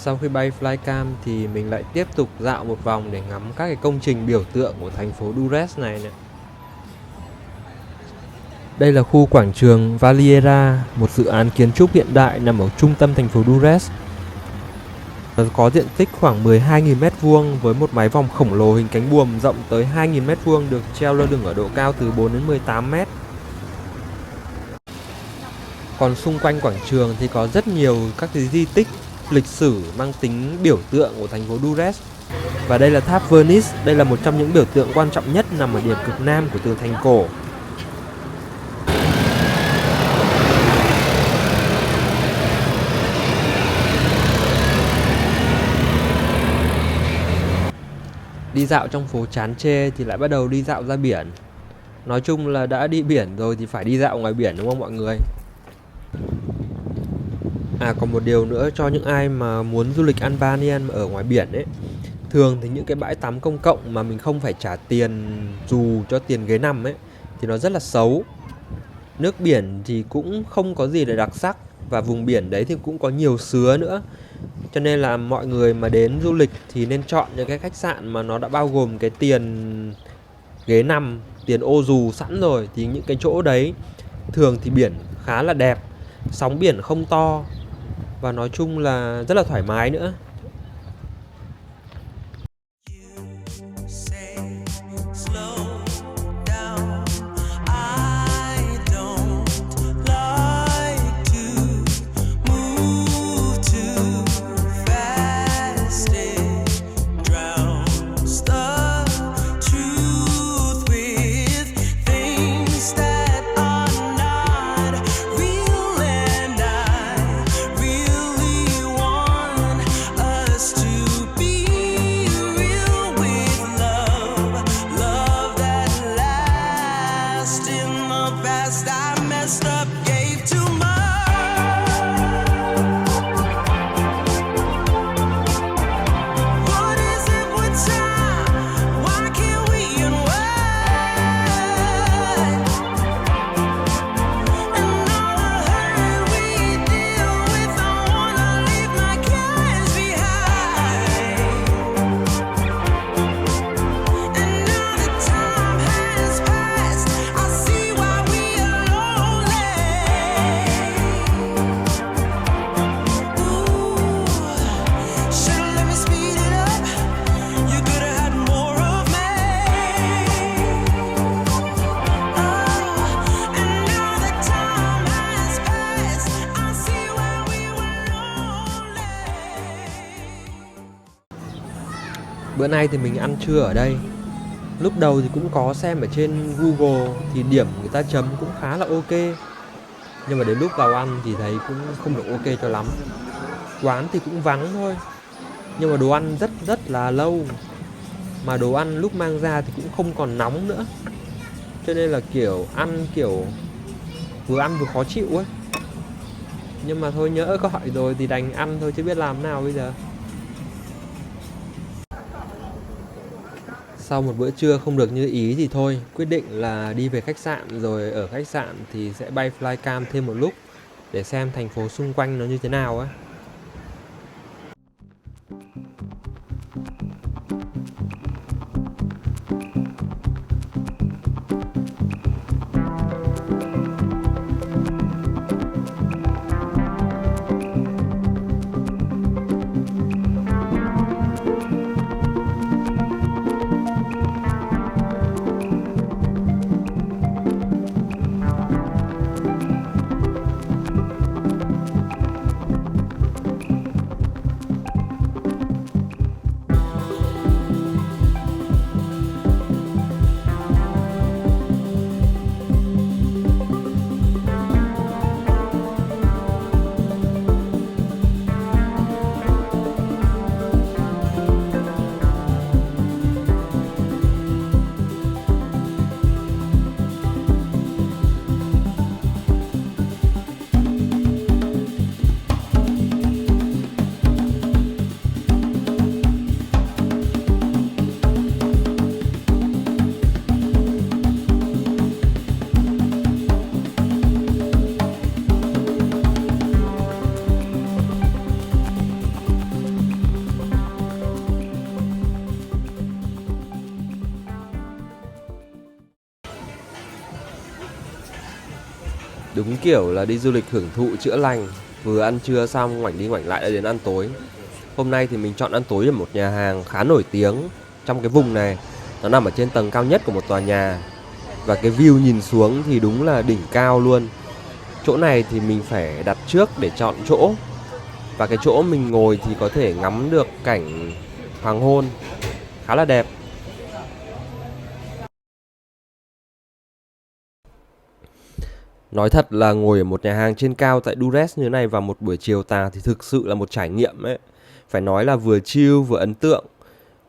Sau khi bay flycam thì mình lại tiếp tục dạo một vòng để ngắm các cái công trình biểu tượng của thành phố Durrës này nè. Đây là khu quảng trường Valliera, một dự án kiến trúc hiện đại nằm ở trung tâm thành phố Durrës. Nó có diện tích khoảng 12.000 m² với một mái vòm khổng lồ hình cánh buồm rộng tới 2.000 m² được treo lơ lửng ở độ cao từ 4 đến 18 m. Còn xung quanh quảng trường thì có rất nhiều các cái di tích lịch sử mang tính biểu tượng của thành phố Durrës. Và đây là tháp Venice, đây là một trong những biểu tượng quan trọng nhất nằm ở điểm cực nam của tường thành cổ. Đi dạo trong phố chán chê thì lại bắt đầu đi dạo ra biển. Nói chung là đã đi biển rồi thì phải đi dạo ngoài biển đúng không mọi người? Còn một điều nữa cho những ai mà muốn du lịch Albania mà ở ngoài biển ấy. Thường thì những cái bãi tắm công cộng mà mình không phải trả tiền dù cho tiền ghế nằm ấy thì nó rất là xấu. Nước biển thì cũng không có gì để đặc sắc, và vùng biển đấy thì cũng có nhiều sứa nữa. Cho nên là mọi người mà đến du lịch thì nên chọn những cái khách sạn mà nó đã bao gồm cái tiền ghế nằm, tiền ô dù sẵn rồi. Thì những cái chỗ đấy thường thì biển khá là đẹp, sóng biển không to, và nói chung là rất là thoải mái nữa. Bữa nay thì mình ăn trưa ở đây. Lúc đầu thì cũng có xem ở trên Google thì điểm người ta chấm cũng khá là ok. Nhưng mà đến lúc vào ăn thì thấy cũng không được ok cho lắm. Quán thì cũng vắng thôi, nhưng mà đồ ăn rất rất là lâu. Mà đồ ăn lúc mang ra thì cũng không còn nóng nữa. Cho nên là ăn vừa ăn vừa khó chịu ấy. Nhưng mà thôi, nhỡ gọi rồi thì đành ăn thôi chứ biết làm nào bây giờ. Sau một bữa trưa không được như ý thì thôi, quyết định là đi về khách sạn, rồi ở khách sạn thì sẽ bay flycam thêm một lúc để xem thành phố xung quanh nó như thế nào á. Đúng kiểu là đi du lịch hưởng thụ chữa lành, vừa ăn trưa xong ngoảnh đi ngoảnh lại đã đến ăn tối. Hôm nay thì mình chọn ăn tối ở một nhà hàng khá nổi tiếng trong cái vùng này. Nó nằm ở trên tầng cao nhất của một tòa nhà, và cái view nhìn xuống thì đúng là đỉnh cao luôn. Chỗ này thì mình phải đặt trước để chọn chỗ, và cái chỗ mình ngồi thì có thể ngắm được cảnh hoàng hôn khá là đẹp. Nói thật là ngồi ở một nhà hàng trên cao tại Durrës như thế này vào một buổi chiều tà thì thực sự là một trải nghiệm ấy. Phải nói là vừa chill vừa ấn tượng.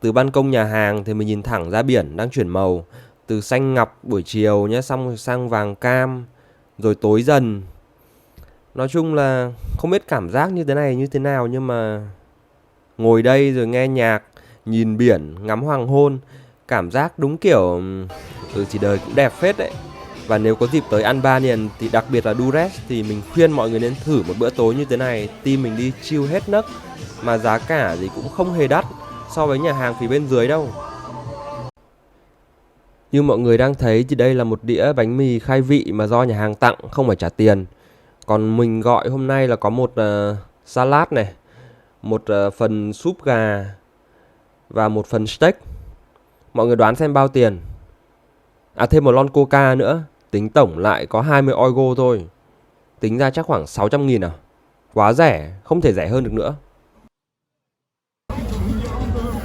Từ ban công nhà hàng thì mình nhìn thẳng ra biển đang chuyển màu, từ xanh ngọc buổi chiều nhé, xong rồi sang vàng cam, rồi tối dần. Nói chung là không biết cảm giác như thế này như thế nào, nhưng mà ngồi đây rồi nghe nhạc, nhìn biển, ngắm hoàng hôn, cảm giác đúng kiểu thì đời cũng đẹp phết đấy. Và nếu có dịp tới Albanian thì đặc biệt là Durrës thì mình khuyên mọi người nên thử một bữa tối như thế này. Team mình đi chill hết nấc, mà giá cả thì cũng không hề đắt so với nhà hàng phía bên dưới đâu. Như mọi người đang thấy thì đây là một đĩa bánh mì khai vị mà do nhà hàng tặng, không phải trả tiền. Còn mình gọi hôm nay là có một salad này, một phần súp gà và một phần steak. Mọi người đoán xem bao tiền? À, thêm một lon coca nữa. Tính tổng lại có 20 euro thôi. Tính ra chắc khoảng 600.000 à? Quá rẻ, không thể rẻ hơn được nữa.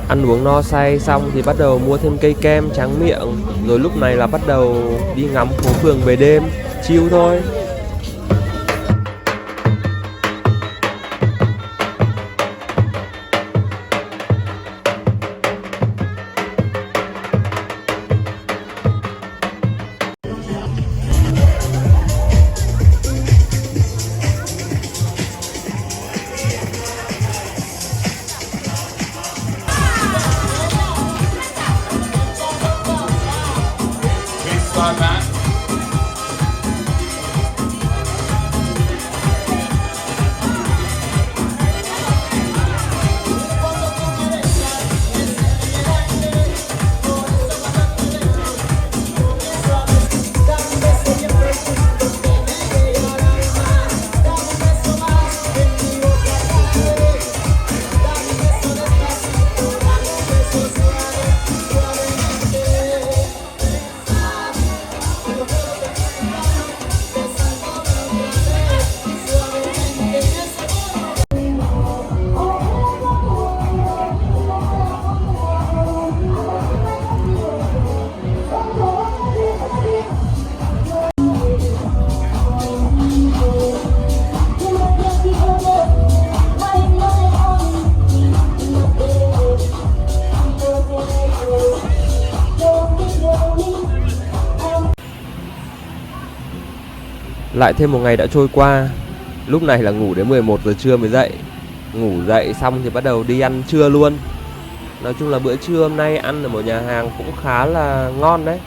Ăn uống no say xong thì bắt đầu mua thêm cây kem tráng miệng. Rồi lúc này là bắt đầu đi ngắm phố phường về đêm, chill thôi. Lại thêm một ngày đã trôi qua. Lúc này là ngủ đến 11 giờ trưa mới dậy. Ngủ dậy xong thì bắt đầu đi ăn trưa luôn. Nói chung là bữa trưa hôm nay ăn ở một nhà hàng cũng khá là ngon đấy.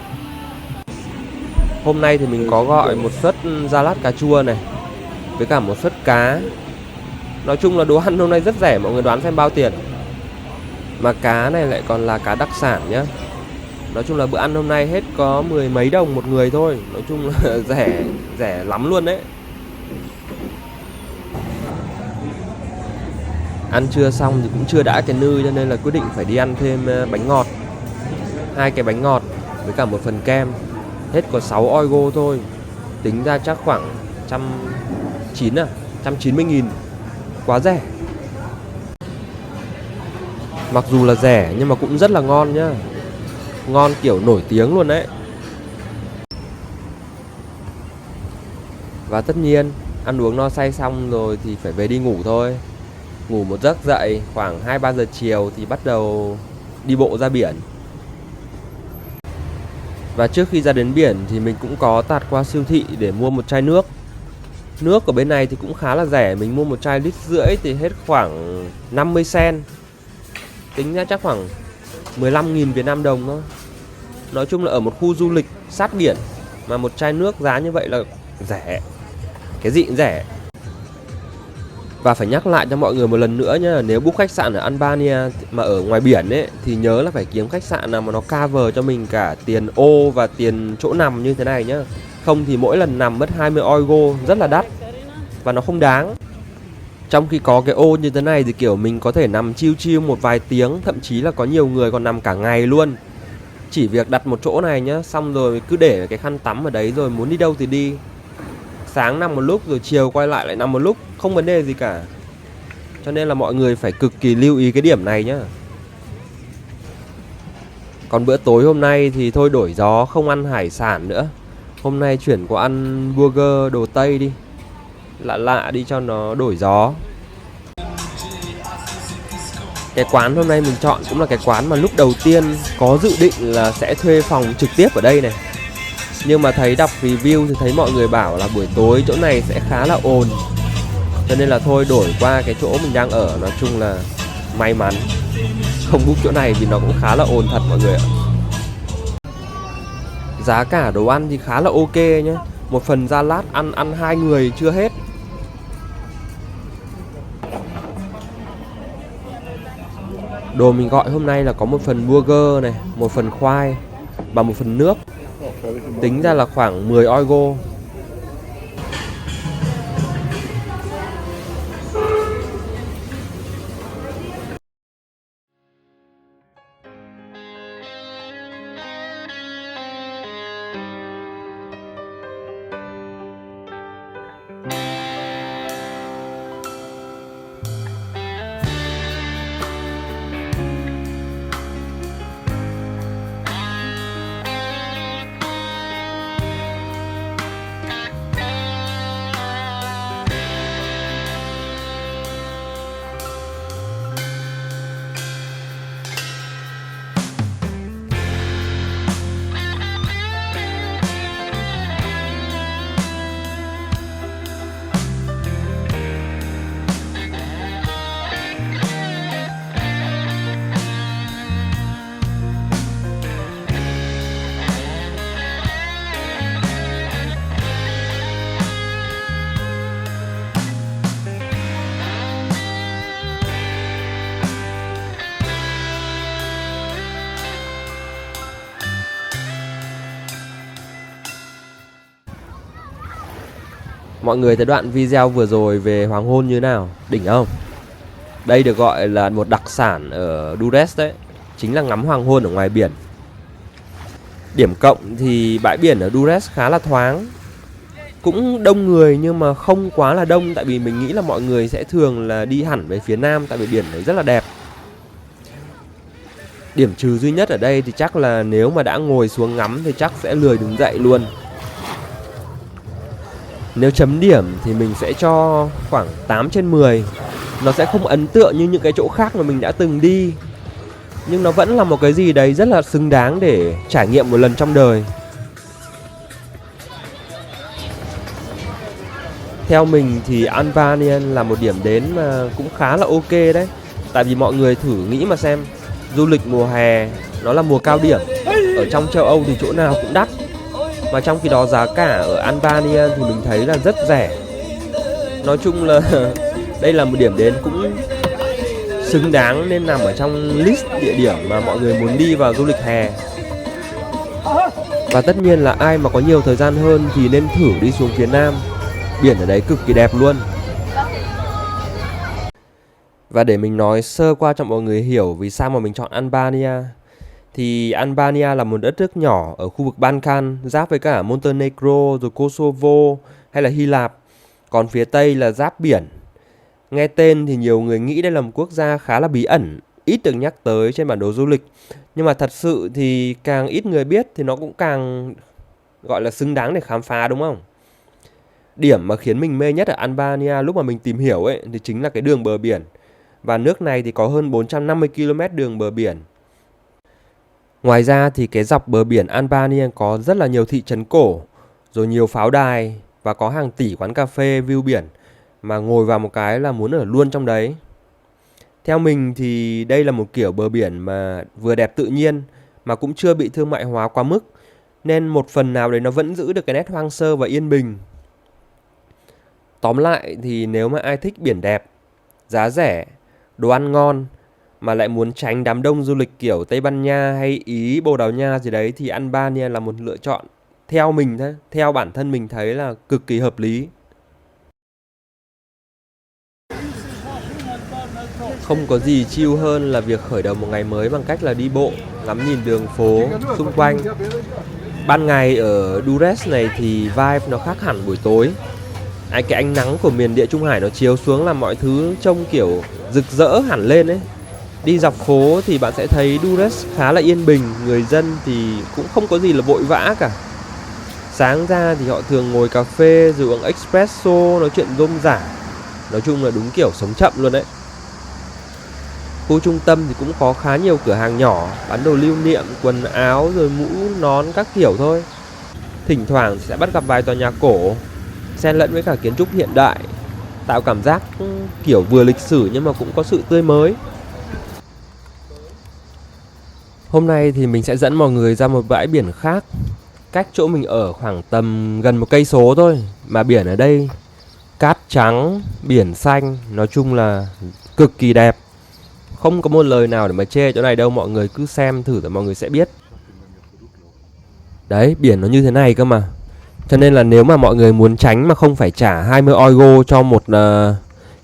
Hôm nay thì mình có gọi một suất salad cà chua này, với cả một suất cá. Nói chung là đồ ăn hôm nay rất rẻ, mọi người đoán xem bao tiền. Mà cá này lại còn là cá đặc sản nhá. Nói chung là bữa ăn hôm nay hết có 10 mấy đồng một người thôi. Nói chung là rẻ lắm luôn đấy. Ăn trưa xong thì cũng chưa đã cái nư, cho nên là quyết định phải đi ăn thêm bánh ngọt. 2 cái bánh ngọt với cả một phần kem. Hết có 6 euro thôi. Tính ra chắc khoảng 190.000. Quá rẻ. Mặc dù là rẻ nhưng mà cũng rất là ngon nhá. Ngon kiểu nổi tiếng luôn đấy. Và tất nhiên ăn uống no say xong rồi thì phải về đi ngủ thôi. Ngủ một giấc dậy khoảng 2-3 giờ chiều thì bắt đầu đi bộ ra biển. Và trước khi ra đến biển thì mình cũng có tạt qua siêu thị để mua một chai nước. Nước ở bên này thì cũng khá là rẻ. Mình mua một chai 1,5 lít thì hết khoảng 50 cent. Tính ra chắc khoảng 15.000 Việt Nam đồng thôi. Nói chung là ở một khu du lịch sát biển mà một chai nước giá như vậy là rẻ. Cái gì cũng rẻ. Và phải nhắc lại cho mọi người một lần nữa nhá, nếu book khách sạn ở Albania mà ở ngoài biển ấy thì nhớ là phải kiếm khách sạn nào mà nó cover cho mình cả tiền ô và tiền chỗ nằm như thế này nhá. Không thì mỗi lần nằm mất 20 euro, rất là đắt và nó không đáng. Trong khi có cái ô như thế này thì kiểu mình có thể nằm chill chill một vài tiếng, thậm chí là có nhiều người còn nằm cả ngày luôn. Chỉ việc đặt một chỗ này nhá, xong rồi cứ để cái khăn tắm ở đấy rồi muốn đi đâu thì đi. Sáng nằm một lúc rồi chiều quay lại nằm một lúc, không vấn đề gì cả. Cho nên là mọi người phải cực kỳ lưu ý cái điểm này nhá. Còn bữa tối hôm nay thì thôi đổi gió, không ăn hải sản nữa. Hôm nay chuyển qua ăn burger đồ Tây đi. Lạ lạ đi cho nó đổi gió. Cái quán hôm nay mình chọn cũng là cái quán mà lúc đầu tiên có dự định là sẽ thuê phòng trực tiếp ở đây này. Nhưng mà thấy đọc review thì thấy mọi người bảo là buổi tối chỗ này sẽ khá là ồn, cho nên là thôi đổi qua cái chỗ mình đang ở. Nói chung là may mắn không book chỗ này vì nó cũng khá là ồn thật mọi người ạ. Giá cả đồ ăn thì khá là ok nhé. Một phần salad ăn 2 người chưa hết. Đồ mình gọi hôm nay là có một phần burger này, một phần khoai và một phần nước. Tính ra là khoảng 10 euro. Mọi người thấy đoạn video vừa rồi về hoàng hôn như nào? Đỉnh không? Đây được gọi là một đặc sản ở Durrës đấy, chính là ngắm hoàng hôn ở ngoài biển. Điểm cộng thì bãi biển ở Durrës khá là thoáng. Cũng đông người nhưng mà không quá là đông, tại vì mình nghĩ là mọi người sẽ thường là đi hẳn về phía nam, tại vì biển đấy rất là đẹp. Điểm trừ duy nhất ở đây thì chắc là nếu mà đã ngồi xuống ngắm thì chắc sẽ lười đứng dậy luôn. Nếu chấm điểm thì mình sẽ cho khoảng 8/10. Nó sẽ không ấn tượng như những cái chỗ khác mà mình đã từng đi, nhưng nó vẫn là một cái gì đấy rất là xứng đáng để trải nghiệm một lần trong đời. Theo mình thì Al Banian là một điểm đến mà cũng khá là ok đấy. Tại vì mọi người thử nghĩ mà xem, du lịch mùa hè nó là mùa cao điểm. Ở trong châu Âu thì chỗ nào cũng đắt, mà trong khi đó giá cả ở Al Banian thì mình thấy là rất rẻ. Nói chung là đây là một điểm đến cũng xứng đáng nên nằm ở trong list địa điểm mà mọi người muốn đi vào du lịch hè. Và tất nhiên là ai mà có nhiều thời gian hơn thì nên thử đi xuống phía nam. Biển ở đấy cực kỳ đẹp luôn. Và để mình nói sơ qua cho mọi người hiểu vì sao mà mình chọn Albania. Thì Albania là một đất nước nhỏ ở khu vực Balkan, giáp với cả Montenegro, rồi Kosovo hay là Hy Lạp. Còn phía Tây là giáp biển. Nghe tên thì nhiều người nghĩ đây là một quốc gia khá là bí ẩn, ít được nhắc tới trên bản đồ du lịch. Nhưng mà thật sự thì càng ít người biết thì nó cũng càng gọi là xứng đáng để khám phá, đúng không? Điểm mà khiến mình mê nhất ở Albania lúc mà mình tìm hiểu ấy thì chính là cái đường bờ biển. Và nước này thì có hơn 450 km đường bờ biển. Ngoài ra thì cái dọc bờ biển Albania có rất là nhiều thị trấn cổ, rồi nhiều pháo đài và có hàng tỷ quán cà phê view biển mà ngồi vào một cái là muốn ở luôn trong đấy. Theo mình thì đây là một kiểu bờ biển mà vừa đẹp tự nhiên mà cũng chưa bị thương mại hóa quá mức, nên một phần nào đấy nó vẫn giữ được cái nét hoang sơ và yên bình. Tóm lại thì nếu mà ai thích biển đẹp, giá rẻ, đồ ăn ngon mà lại muốn tránh đám đông du lịch kiểu Tây Ban Nha hay Ý, Bồ Đào Nha gì đấy thì Albania là một lựa chọn theo mình thôi, theo bản thân mình thấy là cực kỳ hợp lý. Không có gì chill hơn là việc khởi đầu một ngày mới bằng cách là đi bộ, ngắm nhìn đường phố xung quanh. Ban ngày ở Durrës này thì vibe nó khác hẳn buổi tối. Cái ánh nắng của miền Địa Trung Hải nó chiếu xuống làm mọi thứ trông kiểu rực rỡ hẳn lên ấy. Đi dọc phố thì bạn sẽ thấy Durrës khá là yên bình, người dân thì cũng không có gì là vội vã cả. Sáng ra thì họ thường ngồi cà phê rồi uống espresso, nói chuyện rôm rả. Nói chung là đúng kiểu sống chậm luôn đấy. Khu trung tâm thì cũng có khá nhiều cửa hàng nhỏ bán đồ lưu niệm, quần áo rồi mũ, nón các kiểu thôi. Thỉnh thoảng sẽ bắt gặp vài tòa nhà cổ xen lẫn với cả kiến trúc hiện đại, tạo cảm giác kiểu vừa lịch sử nhưng mà cũng có sự tươi mới. Hôm nay thì mình sẽ dẫn mọi người ra một bãi biển khác, cách chỗ mình ở khoảng tầm gần 1 cây số thôi, mà biển ở đây cát trắng, biển xanh, nói chung là cực kỳ đẹp. Không có một lời nào để mà chê chỗ này đâu, mọi người cứ xem thử rồi mọi người sẽ biết. Đấy, biển nó như thế này cơ mà. Cho nên là nếu mà mọi người muốn tránh mà không phải trả 20 euro cho một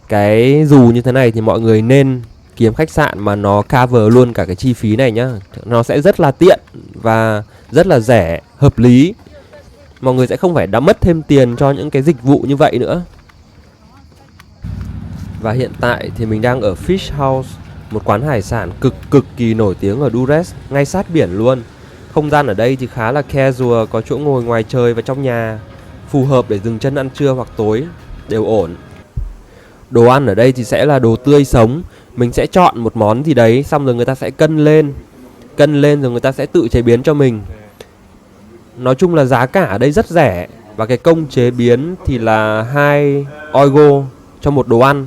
cái dù như thế này thì mọi người nên kiếm khách sạn mà nó cover luôn cả cái chi phí này nhá. Nó sẽ rất là tiện và rất là rẻ, hợp lý. Mọi người sẽ không phải đã mất thêm tiền cho những cái dịch vụ như vậy nữa. Và hiện tại thì mình đang ở Fish House, một quán hải sản cực kỳ nổi tiếng ở Durrës, ngay sát biển luôn. Không gian ở đây thì khá là casual, có chỗ ngồi ngoài trời và trong nhà, phù hợp để dừng chân ăn trưa hoặc tối, đều ổn. Đồ ăn ở đây thì sẽ là đồ tươi sống. Mình sẽ chọn một món gì đấy, xong rồi người ta sẽ cân lên rồi người ta sẽ tự chế biến cho mình. Nói chung là giá cả ở đây rất rẻ, và cái công chế biến thì là 2 euro cho một đồ ăn.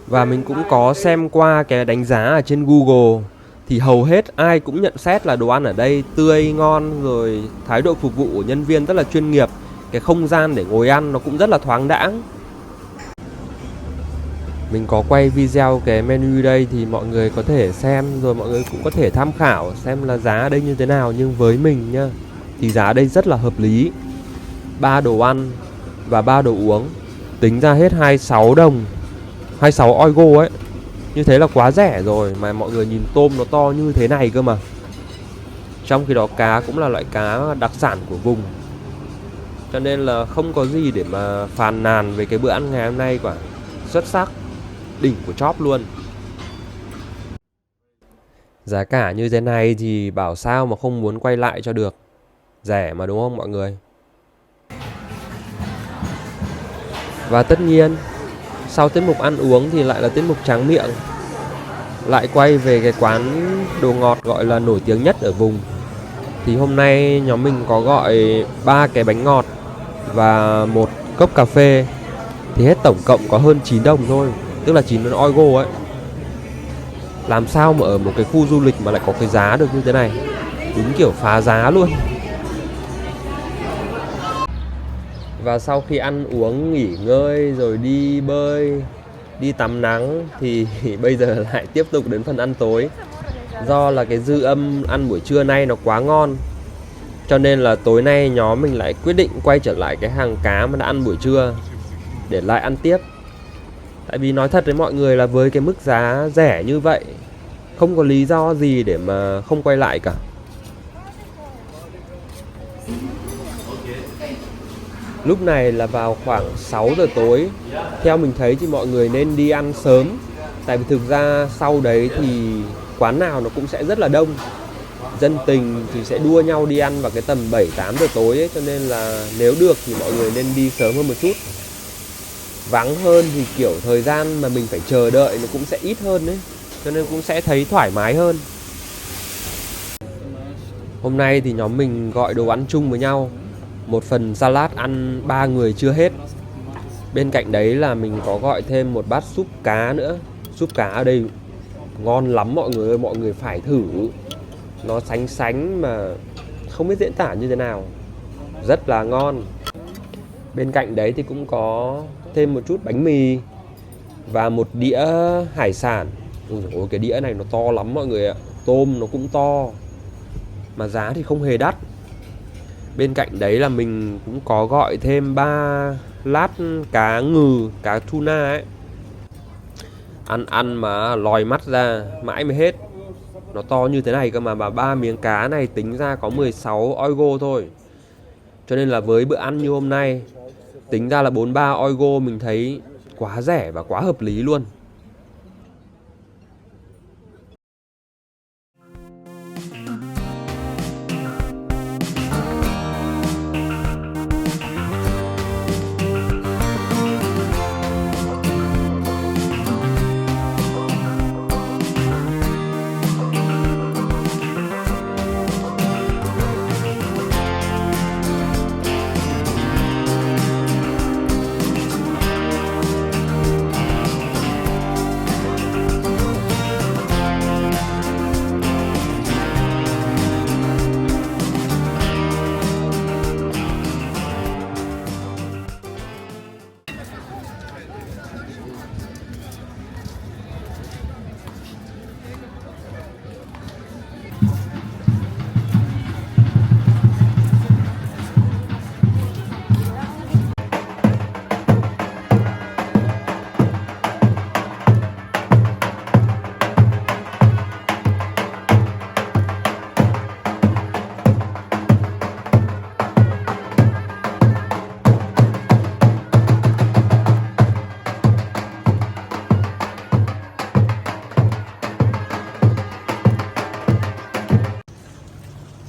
Và mình cũng có xem qua cái đánh giá ở trên Google, thì hầu hết ai cũng nhận xét là đồ ăn ở đây tươi, ngon, rồi thái độ phục vụ của nhân viên rất là chuyên nghiệp. Cái không gian để ngồi ăn nó cũng rất là thoáng đãng. Mình có quay video cái menu đây thì mọi người có thể xem, rồi mọi người cũng có thể tham khảo xem là giá ở đây như thế nào. Nhưng với mình nhá, thì giá ở đây rất là hợp lý. 3 đồ ăn và 3 đồ uống tính ra hết 26 đồng, 26 euro ấy. Như thế là quá rẻ rồi. Mà mọi người nhìn tôm nó to như thế này cơ mà. Trong khi đó cá cũng là loại cá đặc sản của vùng, cho nên là không có gì để mà phàn nàn về cái bữa ăn ngày hôm nay cả. Xuất sắc, đỉnh của chóp luôn. Giá cả như thế này thì bảo sao mà không muốn quay lại cho được. Rẻ mà đúng không mọi người? Và tất nhiên sau tiết mục ăn uống thì lại là tiết mục tráng miệng. Lại quay về cái quán đồ ngọt gọi là nổi tiếng nhất ở vùng. Thì hôm nay nhóm mình có gọi 3 cái bánh ngọt và 1 cốc cà phê. Thì hết tổng cộng có hơn 9 đồng thôi, tức là 9 euro ấy. Làm sao mà ở một cái khu du lịch mà lại có cái giá được như thế này, đúng kiểu phá giá luôn. Và sau khi ăn uống nghỉ ngơi rồi đi bơi, đi tắm nắng thì bây giờ lại tiếp tục đến phần ăn tối. Do là cái dư âm ăn buổi trưa nay nó quá ngon, cho nên là tối nay nhóm mình lại quyết định quay trở lại cái hàng cá mà đã ăn buổi trưa để lại ăn tiếp. Tại vì nói thật với mọi người là với cái mức giá rẻ như vậy, không có lý do gì để mà không quay lại cả. Lúc này là vào khoảng 6 giờ tối. Theo mình thấy thì mọi người nên đi ăn sớm. Tại vì thực ra sau đấy thì quán nào nó cũng sẽ rất là đông. Dân tình thì sẽ đua nhau đi ăn vào cái tầm 7-8 giờ tối ấy. Cho nên là nếu được thì mọi người nên đi sớm hơn một chút. Vắng hơn thì kiểu thời gian mà mình phải chờ đợi nó cũng sẽ ít hơn ấy. Cho nên cũng sẽ thấy thoải mái hơn. Hôm nay thì nhóm mình gọi đồ ăn chung với nhau. Một phần salad ăn 3 người chưa hết. Bên cạnh đấy là mình có gọi thêm một bát súp cá nữa. Súp cá ở đây ngon lắm mọi người ơi, mọi người phải thử. Nó sánh mà không biết diễn tả như thế nào, rất là ngon. Bên cạnh đấy thì cũng có thêm một chút bánh mì và một đĩa hải sản. Ôi, cái đĩa này nó to lắm mọi người ạ. Tôm nó cũng to, mà giá thì không hề đắt. Bên cạnh đấy là mình cũng có gọi thêm 3 lát cá ngừ, cá tuna ấy. Ăn mà lòi mắt ra mãi mới hết. Nó to như thế này cơ mà 3 miếng cá này tính ra có 16 euro thôi. Cho nên là với bữa ăn như hôm nay, tính ra là 43 euro mình thấy quá rẻ và quá hợp lý luôn.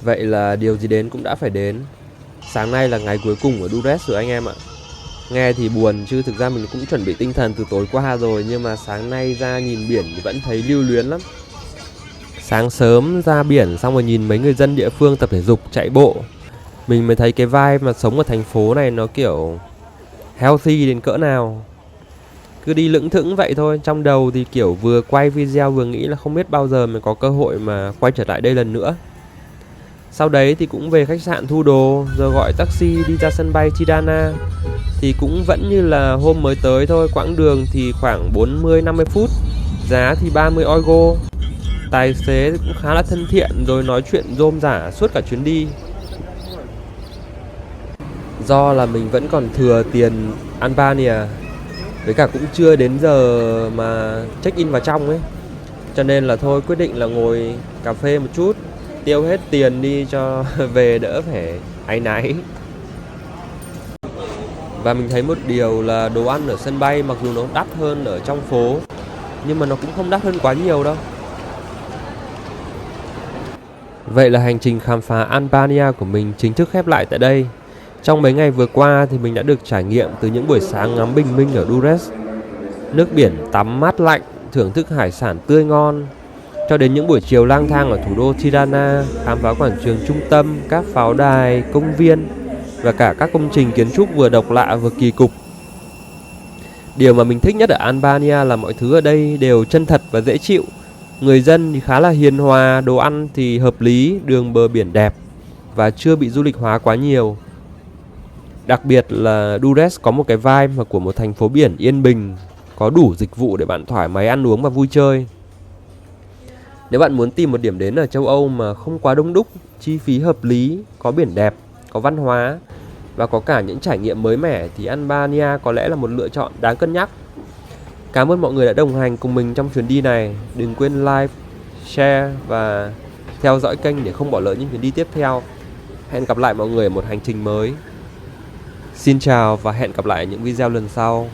Vậy là điều gì đến cũng đã phải đến. Sáng nay là ngày cuối cùng ở Durrës rồi anh em ạ. Nghe thì buồn chứ thực ra mình cũng chuẩn bị tinh thần từ tối qua rồi, nhưng mà sáng nay ra nhìn biển thì vẫn thấy lưu luyến lắm. Sáng sớm ra biển xong rồi nhìn mấy người dân địa phương tập thể dục chạy bộ, mình mới thấy cái vibe mà sống ở thành phố này nó kiểu healthy đến cỡ nào. Cứ đi lững thững vậy thôi, trong đầu thì kiểu vừa quay video vừa nghĩ là không biết bao giờ mới có cơ hội mà quay trở lại đây lần nữa. Sau đấy thì cũng về khách sạn thu đồ, rồi gọi taxi đi ra sân bay Tirana. Thì cũng vẫn như là hôm mới tới thôi, quãng đường thì khoảng 40-50 phút, giá thì 30 euro. Tài xế cũng khá là thân thiện, rồi nói chuyện rôm rả suốt cả chuyến đi. Do là mình vẫn còn thừa tiền Albania, với cả cũng chưa đến giờ mà check in vào trong ấy, cho nên là thôi quyết định là ngồi cà phê một chút, tiêu hết tiền đi cho về đỡ phải áy náy. Và mình thấy một điều là đồ ăn ở sân bay mặc dù nó đắt hơn ở trong phố, nhưng mà nó cũng không đắt hơn quá nhiều đâu. Vậy là hành trình khám phá Albania của mình chính thức khép lại tại đây. Trong mấy ngày vừa qua thì mình đã được trải nghiệm từ những buổi sáng ngắm bình minh ở Durrës, nước biển tắm mát lạnh, thưởng thức hải sản tươi ngon, cho đến những buổi chiều lang thang ở thủ đô Tirana, khám phá quảng trường trung tâm, các pháo đài, công viên và cả các công trình kiến trúc vừa độc lạ vừa kỳ cục. Điều mà mình thích nhất ở Albania là mọi thứ ở đây đều chân thật và dễ chịu. Người dân thì khá là hiền hòa, đồ ăn thì hợp lý, đường bờ biển đẹp và chưa bị du lịch hóa quá nhiều. Đặc biệt là Durrës có một cái vibe mà của một thành phố biển yên bình, có đủ dịch vụ để bạn thoải mái ăn uống và vui chơi. Nếu bạn muốn tìm một điểm đến ở châu Âu mà không quá đông đúc, chi phí hợp lý, có biển đẹp, có văn hóa và có cả những trải nghiệm mới mẻ thì Albania có lẽ là một lựa chọn đáng cân nhắc. Cảm ơn mọi người đã đồng hành cùng mình trong chuyến đi này. Đừng quên like, share và theo dõi kênh để không bỏ lỡ những chuyến đi tiếp theo. Hẹn gặp lại mọi người ở một hành trình mới. Xin chào và hẹn gặp lại ở những video lần sau.